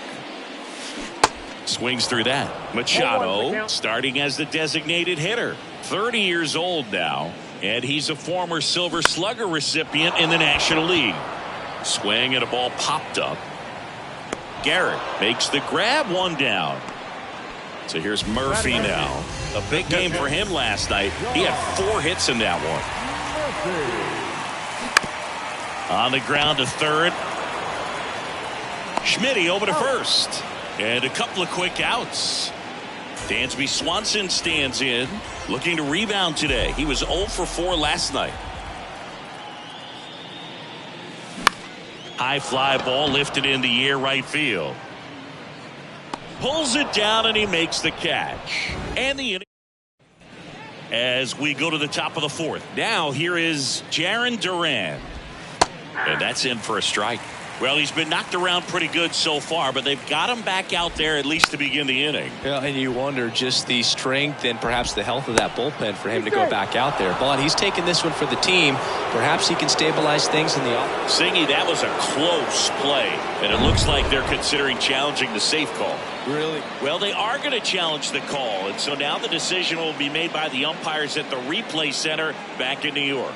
Swings through that. Machado starting as the designated hitter. 30 years old now. And he's a former Silver Slugger recipient in the National League. Swing and a ball popped up. Garrett makes the grab, one down. So here's Murphy now. A big game for him last night. He had 4 hits in that one. On the ground to third. Schmitty over to first. And a couple of quick outs. Dansby Swanson stands in, looking to rebound today. He was 0 for 4 last night. High fly ball lifted in the air right field. Pulls it down and he makes the catch. And the inning. As we go to the top of the 4th. Now here is Jarren Duran. And that's in for a strike. Well, he's been knocked around pretty good so far, but they've got him back out there at least to begin the inning. Yeah, and you wonder just the strength and perhaps the health of that bullpen for him to go back out there. But he's taking this one for the team. Perhaps he can stabilize things in the offense. Singy, that was a close play, and it looks like they're considering challenging the safe call. Really? Well, they are going to challenge the call, and so now the decision will be made by the umpires at the replay center back in New York.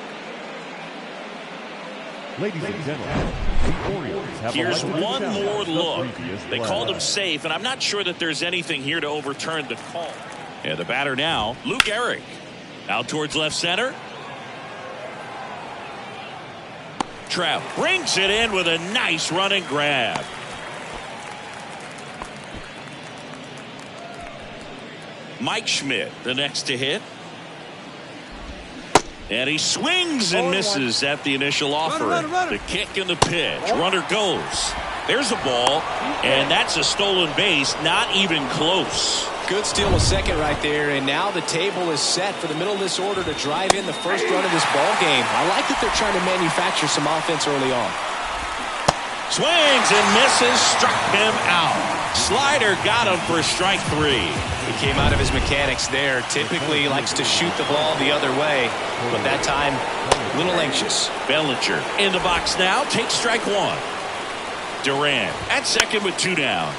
Ladies and gentlemen, the Orioles have here's one more look. The they called him safe, and I'm not sure that there's anything here to overturn the call. And the batter now, Luke Gehrig. Out towards left center. Trout brings it in with a nice running grab. Mike Schmidt, the next to hit. And he swings and misses at the initial offering. The kick and the pitch. Runner goes. There's a ball, and that's a stolen base. Not even close. Good steal a second right there, and now the table is set for the middle of this order to drive in the first run of this ball game. I like that they're trying to manufacture some offense early on. Swings and misses, struck him out. Slider got him for strike 3. He came out of his mechanics there. Typically likes to shoot the ball the other way, but that time a little anxious. Bellinger in the box now, takes strike 1. Duran at second with 2 down.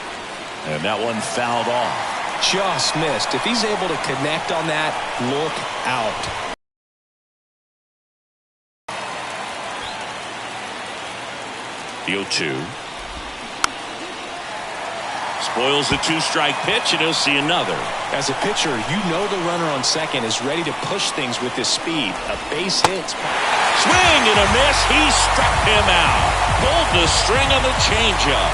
And that one fouled off. Just missed. If he's able to connect on that, look out. The 0-2. Spoils the 2-strike pitch, and he'll see another. As a pitcher, you know the runner on second is ready to push things with his speed. A base hit. Swing and a miss. He struck him out. Pulled the string on the changeup.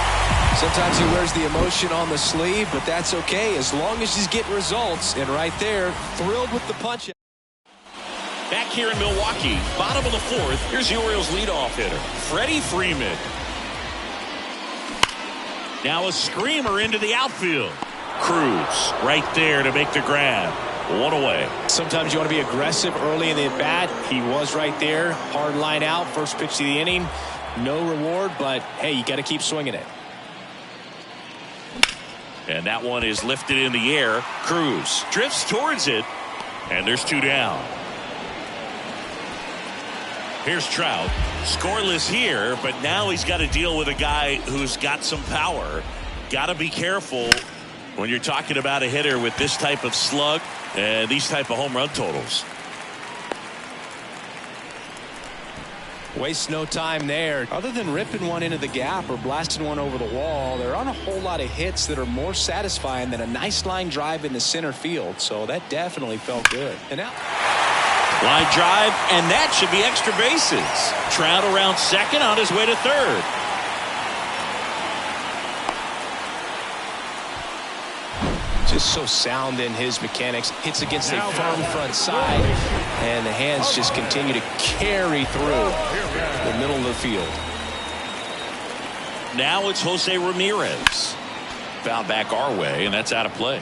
Sometimes he wears the emotion on the sleeve, but that's okay as long as he's getting results. And right there, thrilled with the punch. Back here in Milwaukee, bottom of the 4th, here's the Orioles leadoff hitter, Freddie Freeman. Now a screamer into the outfield. Cruz right there to make the grab. 1 away. Sometimes you want to be aggressive early in the at-bat. He was right there. Hard line out. First pitch of the inning. No reward, but hey, you got to keep swinging it. And that one is lifted in the air. Cruz drifts towards it. And there's 2 down. Here's Trout. Scoreless here, but now he's got to deal with a guy who's got some power. Got to be careful when you're talking about a hitter with this type of slug and these type of home run totals. Wastes no time there. Other than ripping one into the gap or blasting one over the wall, there aren't a whole lot of hits that are more satisfying than a nice line drive into center field. So that definitely felt good. And now line drive, and that should be extra bases. Trout around second on his way to third. Just so sound in his mechanics. Hits against a firm front side, and the hands just continue to carry through the middle of the field. Now it's Jose Ramirez. Foul back our way, and that's out of play.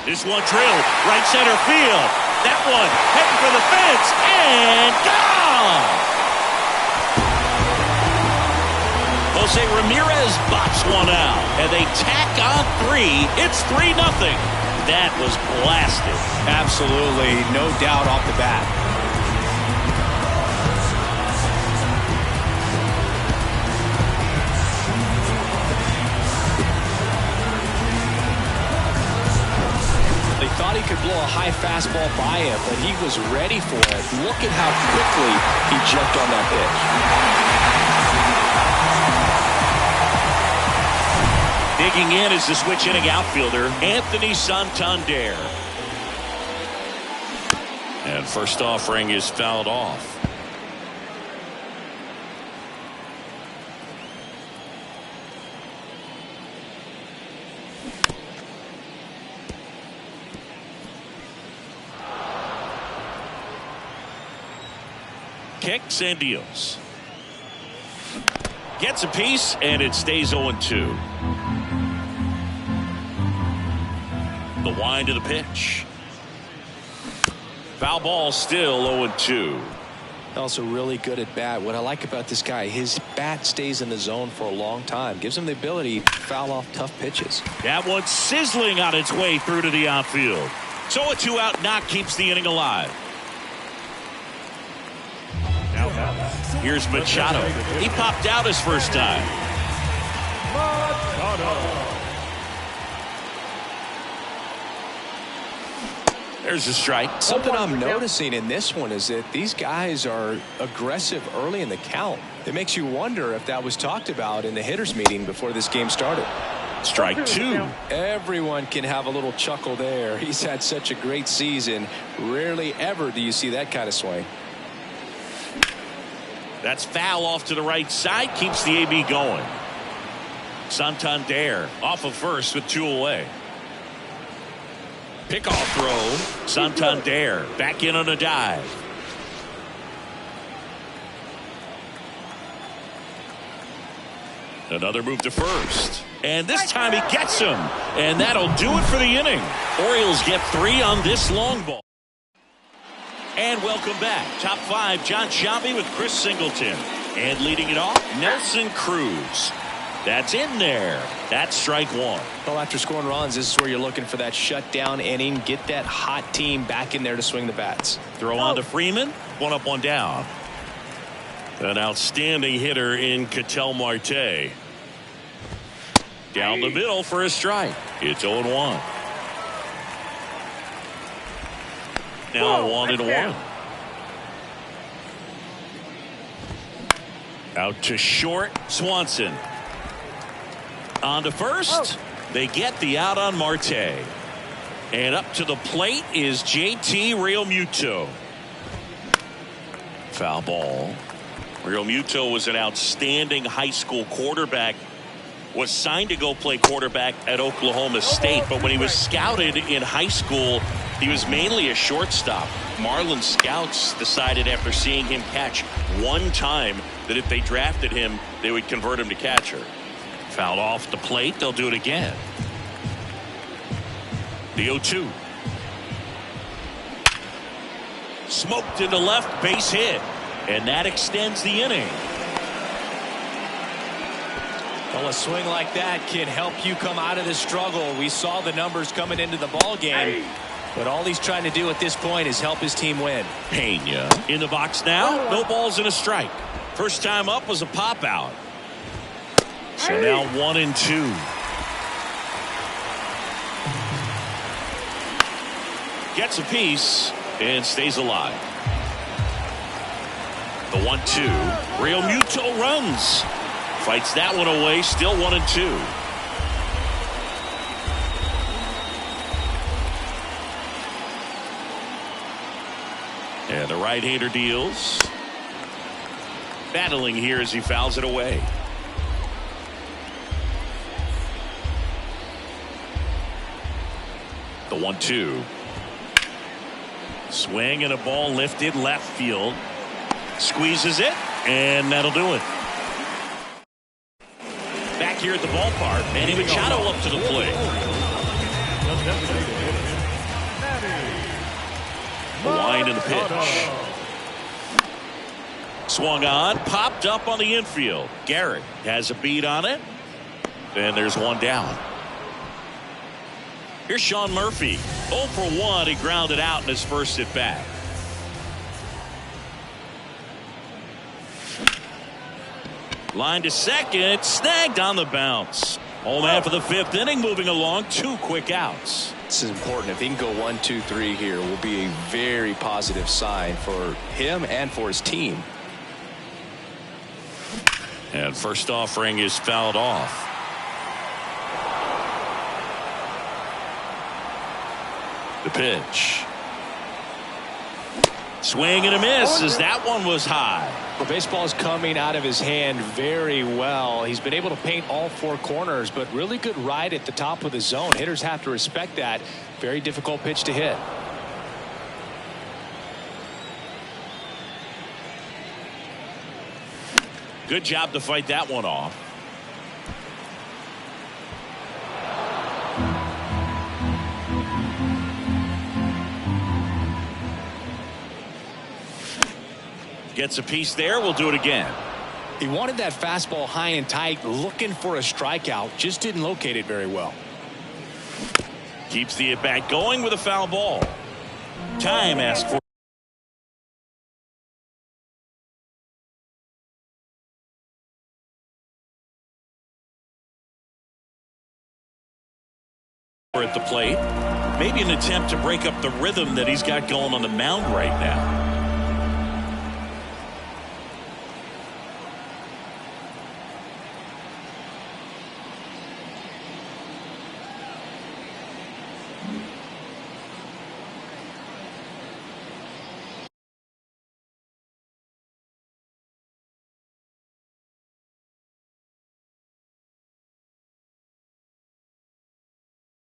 This one drilled right center field. That one heading for the fence and gone. Jose Ramirez bops one out, and they tack on 3. It's 3-0. That was blasted. Absolutely, no doubt off the bat. They thought he could blow a high fastball by him, but he was ready for it. Look at how quickly he jumped on that pitch. Digging in is the switch hitting outfielder, Anthony Santander. And first offering is fouled off. Kicks and deals. Gets a piece, and it stays 0-2. The wind of the pitch. Foul ball, still 0-2. Also really good at bat. What I like about this guy, his bat stays in the zone for a long time. Gives him the ability to foul off tough pitches. That one sizzling on its way through to the outfield. So a 2-out knock keeps the inning alive. Here's Machado. He popped out his first time. There's a strike. Something I'm noticing in this one is that these guys are aggressive early in the count. It makes you wonder if that was talked about in the hitters meeting before this game started. Strike two. Everyone can have a little chuckle there. He's had such a great season. Rarely ever do you see that kind of swing. That's foul off to the right side. Keeps the AB going. Santander off of first with 2 away. Pickoff throw. Santander back in on a dive. Another move to first. And this time he gets him. And that'll do it for the inning. Orioles get 3 on this long ball. And welcome back. Top 5, Jon Sciambi with Chris Singleton. And leading it off, Nelson Cruz. That's in there. That's strike 1. Well, after scoring runs, this is where you're looking for that shutdown inning. Get that hot team back in there to swing the bats. Throw on to Freeman. 1 up, 1 down. An outstanding hitter in Ketel Marte. Down the middle for a strike. It's 0-1. Now 1-1. Out to short. Swanson. On to first. They get the out on Marte. And up to the plate is JT Realmuto. Foul ball. Realmuto was an outstanding high school quarterback. Was signed to go play quarterback at Oklahoma State, but when he was scouted in high school, he was mainly a shortstop. Marlins scouts decided after seeing him catch one time that if they drafted him, they would convert him to catcher. Fouled off the plate. They'll do it again. The 0-2. Smoked into left, base hit. And that extends the inning. Well, a swing like that can help you come out of the struggle. We saw the numbers coming into the ball game, but all he's trying to do at this point is help his team win. Pena in the box now. No balls and a strike. First time up was a pop out. So now 1-2. Gets a piece and stays alive. The 1-2. Realmuto runs. Fights that one away. Still 1-2. And the right-hander deals. Battling here as he fouls it away. The 1-2. Swing and a ball lifted left field. Squeezes it, and that'll do it. Back here at the ballpark, Manny Machado up to the plate. The wind and the pitch. Swung on, popped up on the infield. Garrett has a beat on it, and there's one down. Here's Sean Murphy. 0 for 1. He grounded out in his first at bat. Line to second, snagged on the bounce. Old man for the 5th inning, moving along. 2 quick outs. This is important. If he can go 1, 2, 3 here, will be a very positive sign for him and for his team. And first offering is fouled off. The pitch. Swing and a miss as that one was high. The baseball is coming out of his hand very well. He's been able to paint all 4 corners, but really good ride at the top of the zone. Hitters have to respect that. Very difficult pitch to hit. Good job to fight that one off. Gets a piece there. We'll do it again. He wanted that fastball high and tight, looking for a strikeout. Just didn't locate it very well. Keeps the at-bat going with a foul ball. Time asked for at the plate. Maybe an attempt to break up the rhythm that he's got going on the mound right now.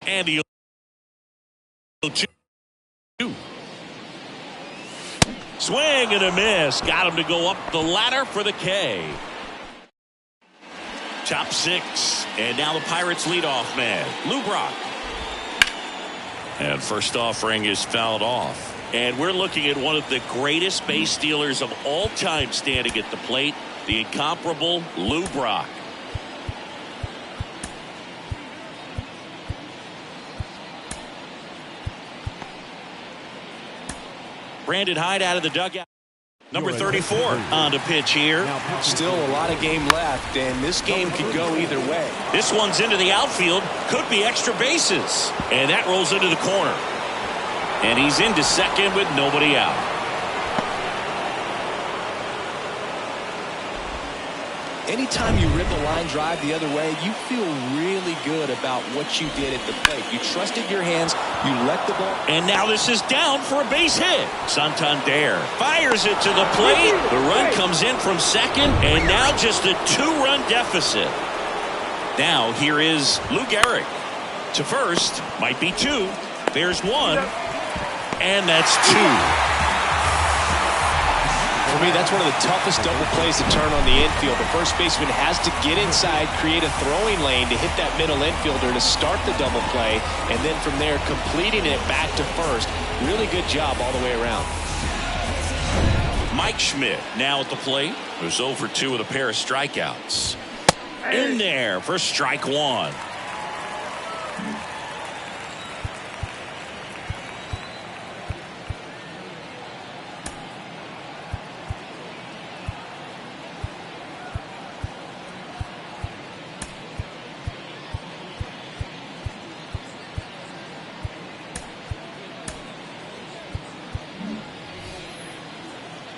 And he'll swing and a miss. Got him to go up the ladder for the K. Top 6. And now the Pirates leadoff man, Lou Brock. And first offering is fouled off. And we're looking at one of the greatest base stealers of all time standing at the plate, the incomparable Lou Brock. Brandon Hyde out of the dugout. Number 34 on the pitch here. Still a lot of game left, and this game could go either way. This one's into the outfield. Could be extra bases. And that rolls into the corner. And he's into second with nobody out. Anytime you rip a line drive the other way, you feel really good about what you did at the plate. You trusted your hands. You let the ball. And now this is down for a base hit. Santander fires it to the plate. The run comes in from second, and now just a 2-run deficit. Now here is Lou Gehrig to first. Might be 2. There's 1. And that's 2. For me, that's one of the toughest double plays to turn on the infield. The first baseman has to get inside, create a throwing lane to hit that middle infielder to start the double play, and then from there completing it back to first. Really good job all the way around. Mike Schmidt now at the plate. Who's 0 for 2 with a pair of strikeouts. In there for strike 1.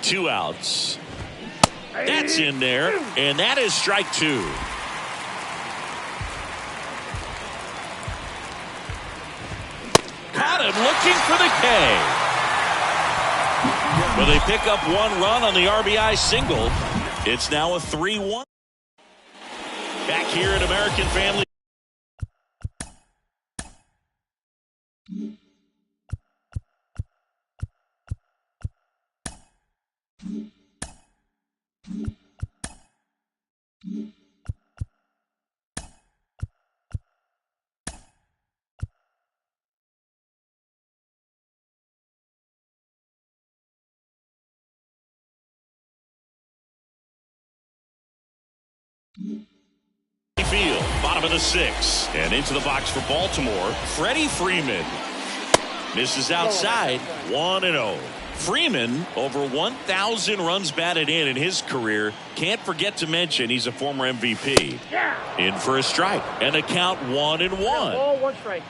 Two outs. That's in there, and that is strike 2. Caught him looking for the K. Well, they pick up 1 run on the RBI single. It's now a 3-1. Back here at American Family. Field, bottom of the 6th, and into the box for Baltimore, Freddie Freeman. Misses outside, 1-0. Freeman, over 1,000 runs batted in his career. Can't forget to mention he's a former MVP. In for a strike, and a count 1-1. Ball, 1 strike.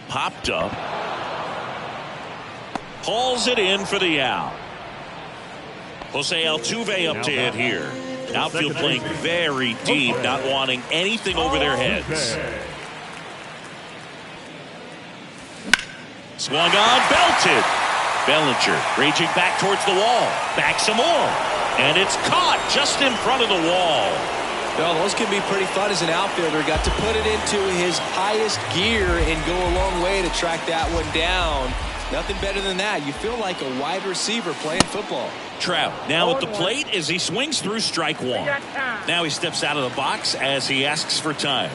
Popped up. Hauls it in for the out. Jose Altuve up to hit here. Outfield playing very deep, not wanting anything over their heads. Swung on, belted. Bellinger raging back towards the wall. Back some more. And it's caught just in front of the wall. Well, those can be pretty fun as an outfielder. Got to put it into his highest gear and go a long way to track that one down. Nothing better than that. You feel like a wide receiver playing football. Trout now at the plate as he swings through strike 1. Now he steps out of the box as he asks for time.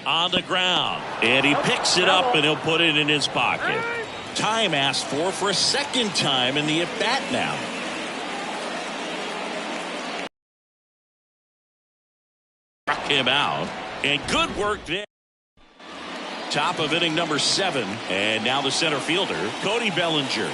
On the ground, and he picks it up and he'll put it in his pocket. Time asked for a second time in the at-bat now. Struck him out, and good work there. Top of inning number 7, and now the center fielder, Cody Bellinger.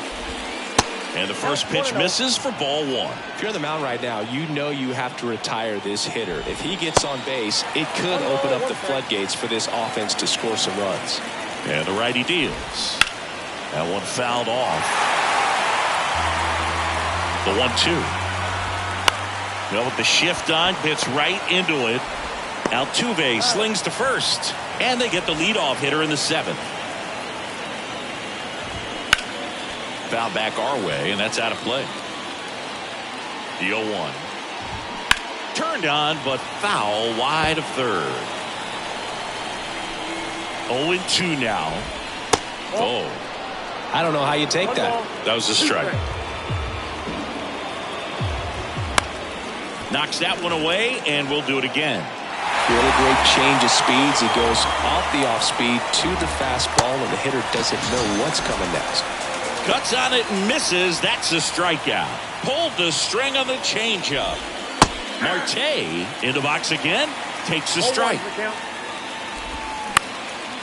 And the first pitch misses for ball one. If you're on the mound right now, you know you have to retire this hitter. If he gets on base, it could open up the floodgates for this offense to score some runs. And the righty deals. That one fouled off. The 1-2. Well, with the shift on, hits right into it. Altuve slings to first. And they get the leadoff hitter in the 7th. Foul back our way, and that's out of play. The 0-1. Turned on, but foul wide of third. 0-2 now. Oh. I don't know how you take that. That was a strike. Knocks that one away, and we'll do it again. Really great change of speeds. He goes off the off speed to the fastball, and the hitter doesn't know what's coming next. Cuts on it and misses. That's a strikeout. Pulled the string on the changeup. Marte in the box again. Takes the strike.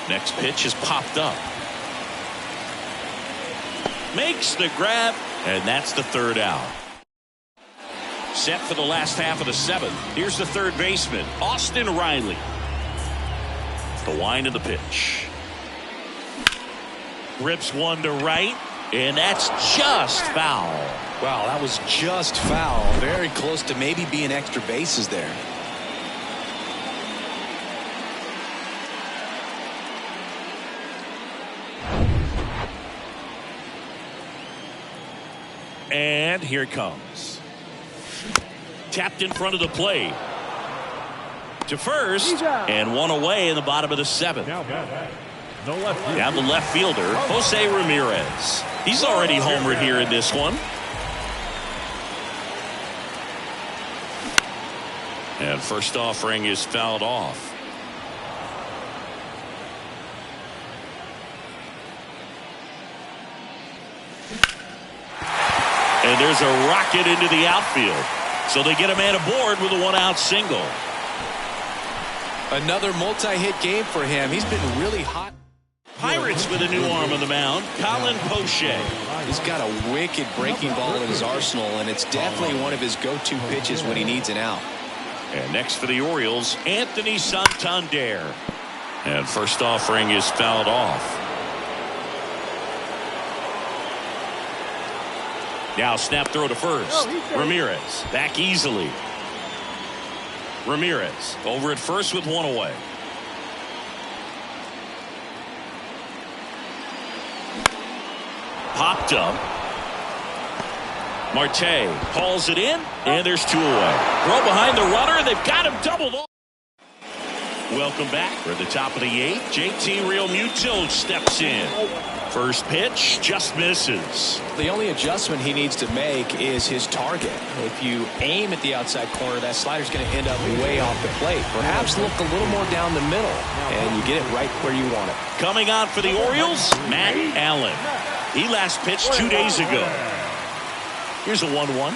Next pitch is popped up. Makes the grab, and that's the third out. Set for the last half of the 7th. Here's the third baseman, Austin Riley. The wind of the pitch. Rips one to right, and that's just foul. Wow, that was just foul. Very close to maybe being extra bases there. And here it comes. Tapped in front of the plate. To first, and one away in the bottom of the 7th. No left field. Down the left fielder, Jose Ramirez. He's already homered here in this one. And first offering is fouled off. And there's a rocket into the outfield. So they get a man aboard with a 1-out single. Another multi-hit game for him. He's been really hot. Pirates with a new arm on the mound, Colin Poche. He's got a wicked breaking ball in his arsenal, and it's definitely one of his go-to pitches when he needs an out. And next for the Orioles, Anthony Santander. And first offering is fouled off. Now snap throw to first. Ramirez back easily. Ramirez over at first with one away. Popped up. Marte hauls it in, and there's two away. Throw behind the runner. They've got him doubled off. Welcome back. We're at the top of the 8th. JT Realmuto steps in. First pitch just misses. The only adjustment he needs to make is his target. If you aim at the outside corner, that slider's going to end up way off the plate. Perhaps look a little more down the middle, and you get it right where you want it. Coming on for the Orioles, Matt Allen. He last pitched 2 days ago. Here's a 1-1.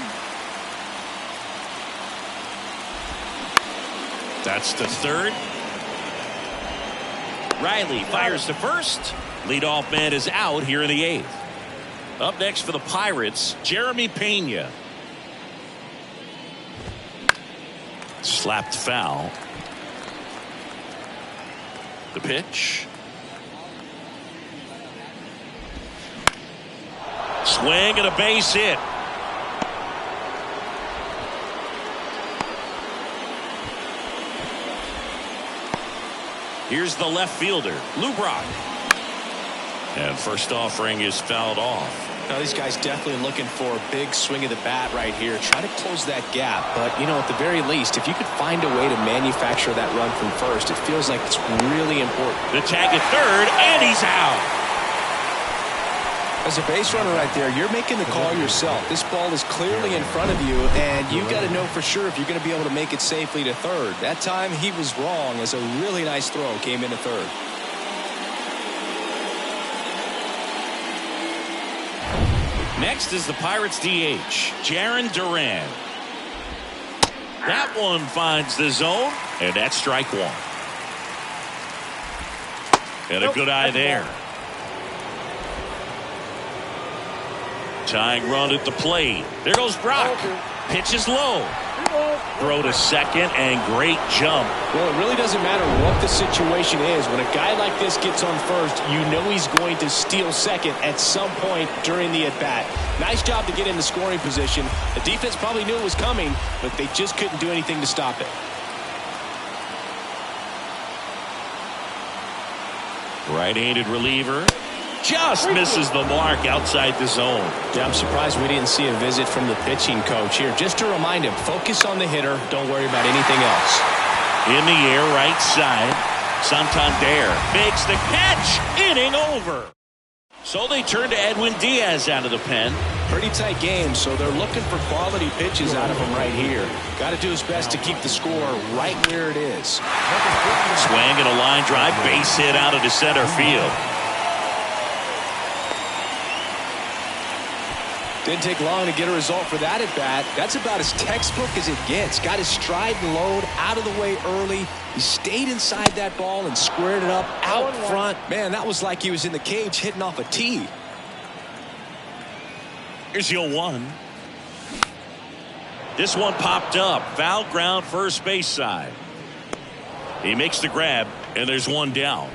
That's the third. Riley fires to first. Leadoff man is out here in the 8th. Up next for the Pirates, Jeremy Pena. Slapped foul. The pitch. Swing and a base hit. Here's the left fielder, Lou Brock. And first offering is fouled off. Now these guys definitely looking for a big swing of the bat right here. Try to close that gap. But, you know, at the very least, if you could find a way to manufacture that run from first, it feels like it's really important. The tag at third, and he's out. As a base runner right there, you're making the call yourself. This ball is clearly in front of you, and you've got to know for sure if you're going to be able to make it safely to third. That time he was wrong, as a really nice throw came into third. Next is the Pirates DH, Jarren Duran. That one finds the zone, and that's strike one. And a good eye there. Tying run at the plate. There goes Brock. Pitch is low. Throw to second, and great jump. Well, it really doesn't matter what the situation is. When a guy like this gets on first, you know he's going to steal second at some point during the at-bat. Nice job to get in the scoring position. The defense probably knew it was coming, but they just couldn't do anything to stop it. Right-handed reliever. Just misses the mark outside the zone. Yeah, I'm surprised we didn't see a visit from the pitching coach here. Just to remind him, focus on the hitter. Don't worry about anything else. In the air, right side. Santander makes the catch. Inning over. So they turn to Edwin Diaz out of the pen. Pretty tight game, so they're looking for quality pitches out of him right here. Got to do his best to keep the score right where it is. Swing and a line drive. Base hit out of the center field. Didn't take long to get a result for that at bat. That's about as textbook as it gets. Got his stride and load out of the way early. He stayed inside that ball and squared it up out front. Man, that was like he was in the cage hitting off a tee. Here's the 0-1. This one popped up. Foul ground first base side. He makes the grab, and there's one down.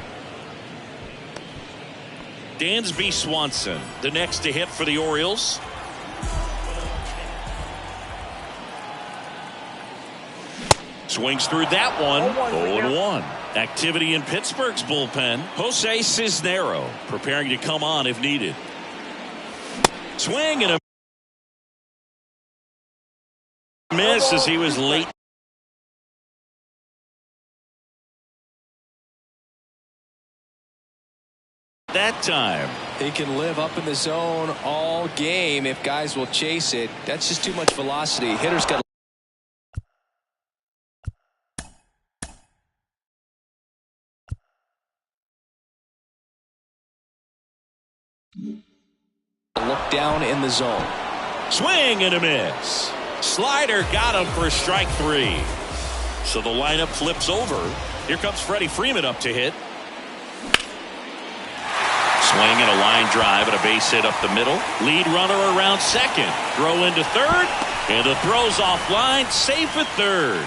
Dansby Swanson, the next to hit for the Orioles. Swings through that one. 0-1. Activity in Pittsburgh's bullpen. Jose Cisnero preparing to come on if needed. Swing and a miss as he was late. That time. He can live up in the zone all game if guys will chase it. That's just too much velocity. Hitters got look down in the zone. Swing and a miss. Slider got him for strike three. So the lineup flips over. Here comes Freddie Freeman up to hit. Swing and a line drive and a base hit up the middle. Lead runner around second. Throw into third. And the throw's offline. Safe at third.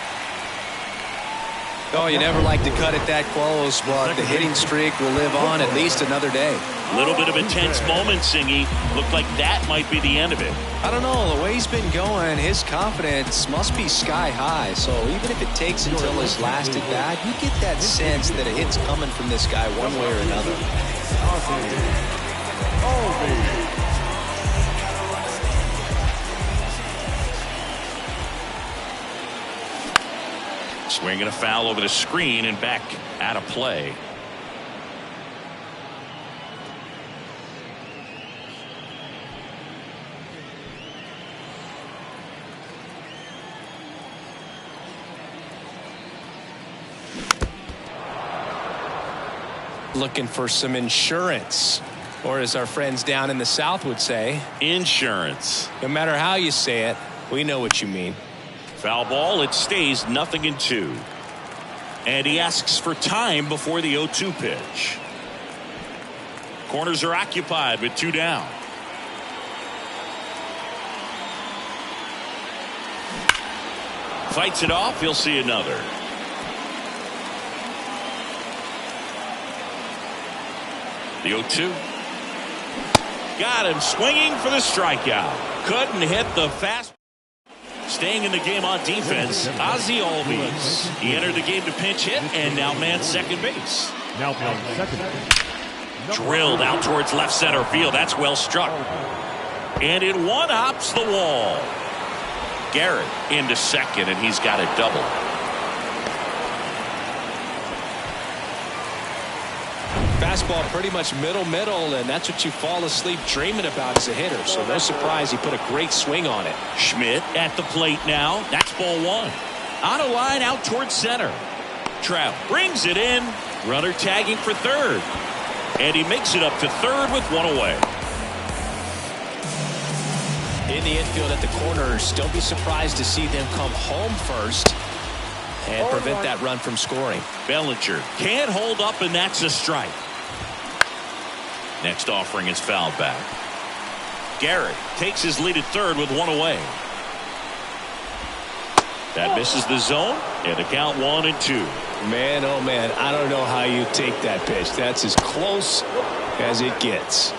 Oh, you never like to cut it that close, but the hitting streak will live on at least another day. A little bit of a tense moment, Singy. Looked like that might be the end of it. I don't know. The way he's been going, his confidence must be sky high. So even if it takes until his last at bat, you get that sense that a hit's coming from this guy one way or another. Swinging a foul over the screen and back out of play. Looking for some insurance, or as our friends down in the South would say, insurance. No matter how you say it, we know what you mean. Foul ball. It stays 0-2. And he asks for time before the 0-2 pitch. Corners are occupied with 2 down. Fights it off. He'll see another. The 0-2. Got him swinging for the strikeout. Couldn't hit the fast. Staying in the game on defense, Ozzie Albies. He entered the game to pinch hit and now man second base. Now playing second base. Drilled out towards left center field. That's well struck. And it one-hops the wall. Garrett into second, and he's got a double. Fastball pretty much middle, and that's what you fall asleep dreaming about as a hitter. So no surprise he put a great swing on it. Schmidt at the plate now. That's ball one. On a line out towards center. Trout brings it in. Runner tagging for third. And he makes it up to third with one away. In the infield at the corners, don't be surprised to see them come home first and prevent that run from scoring. Bellinger can't hold up, and that's a strike. Next offering is fouled back. Garrett takes his lead at third with one away. That misses the zone, and the count 1-2. Man, oh man, I don't know how you take that pitch. That's as close as it gets.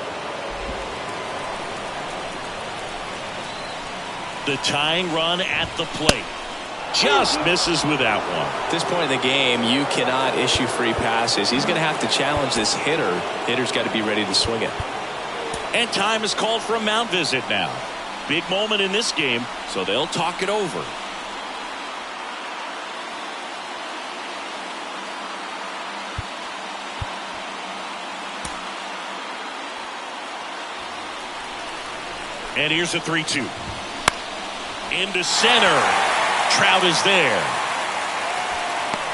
The tying run at the plate. Just misses with that one. At this point in the game, you cannot issue free passes. He's going to have to challenge this hitter. Hitter's got to be ready to swing it. And time is called for a mound visit now. Big moment in this game, so they'll talk it over. And here's a 3-2. Into center. Trout is there.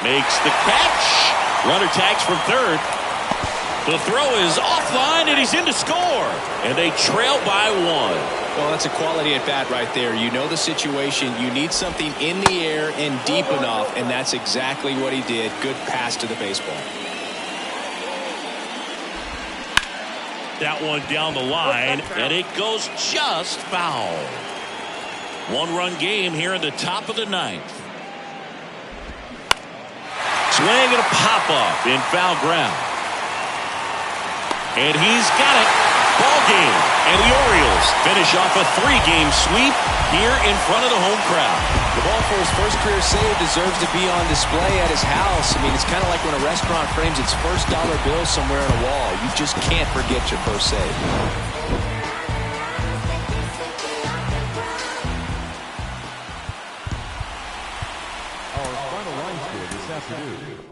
Makes the catch. Runner tags from third. The throw is offline, and he's in to score. And they trail by one. Well, that's a quality at bat right there. You know the situation. You need something in the air and deep enough, and that's exactly what he did. Good pass to the baseball. That one down the line, and it goes just foul. One-run game here in the top of the ninth. Swing and a pop-up in foul ground. And he's got it. Ball game. And the Orioles finish off a 3-game sweep here in front of the home crowd. The ball for his first career save deserves to be on display at his house. I mean, it's kind of like when a restaurant frames its first dollar bill somewhere on a wall. You just can't forget your first save. Our final line score this afternoon.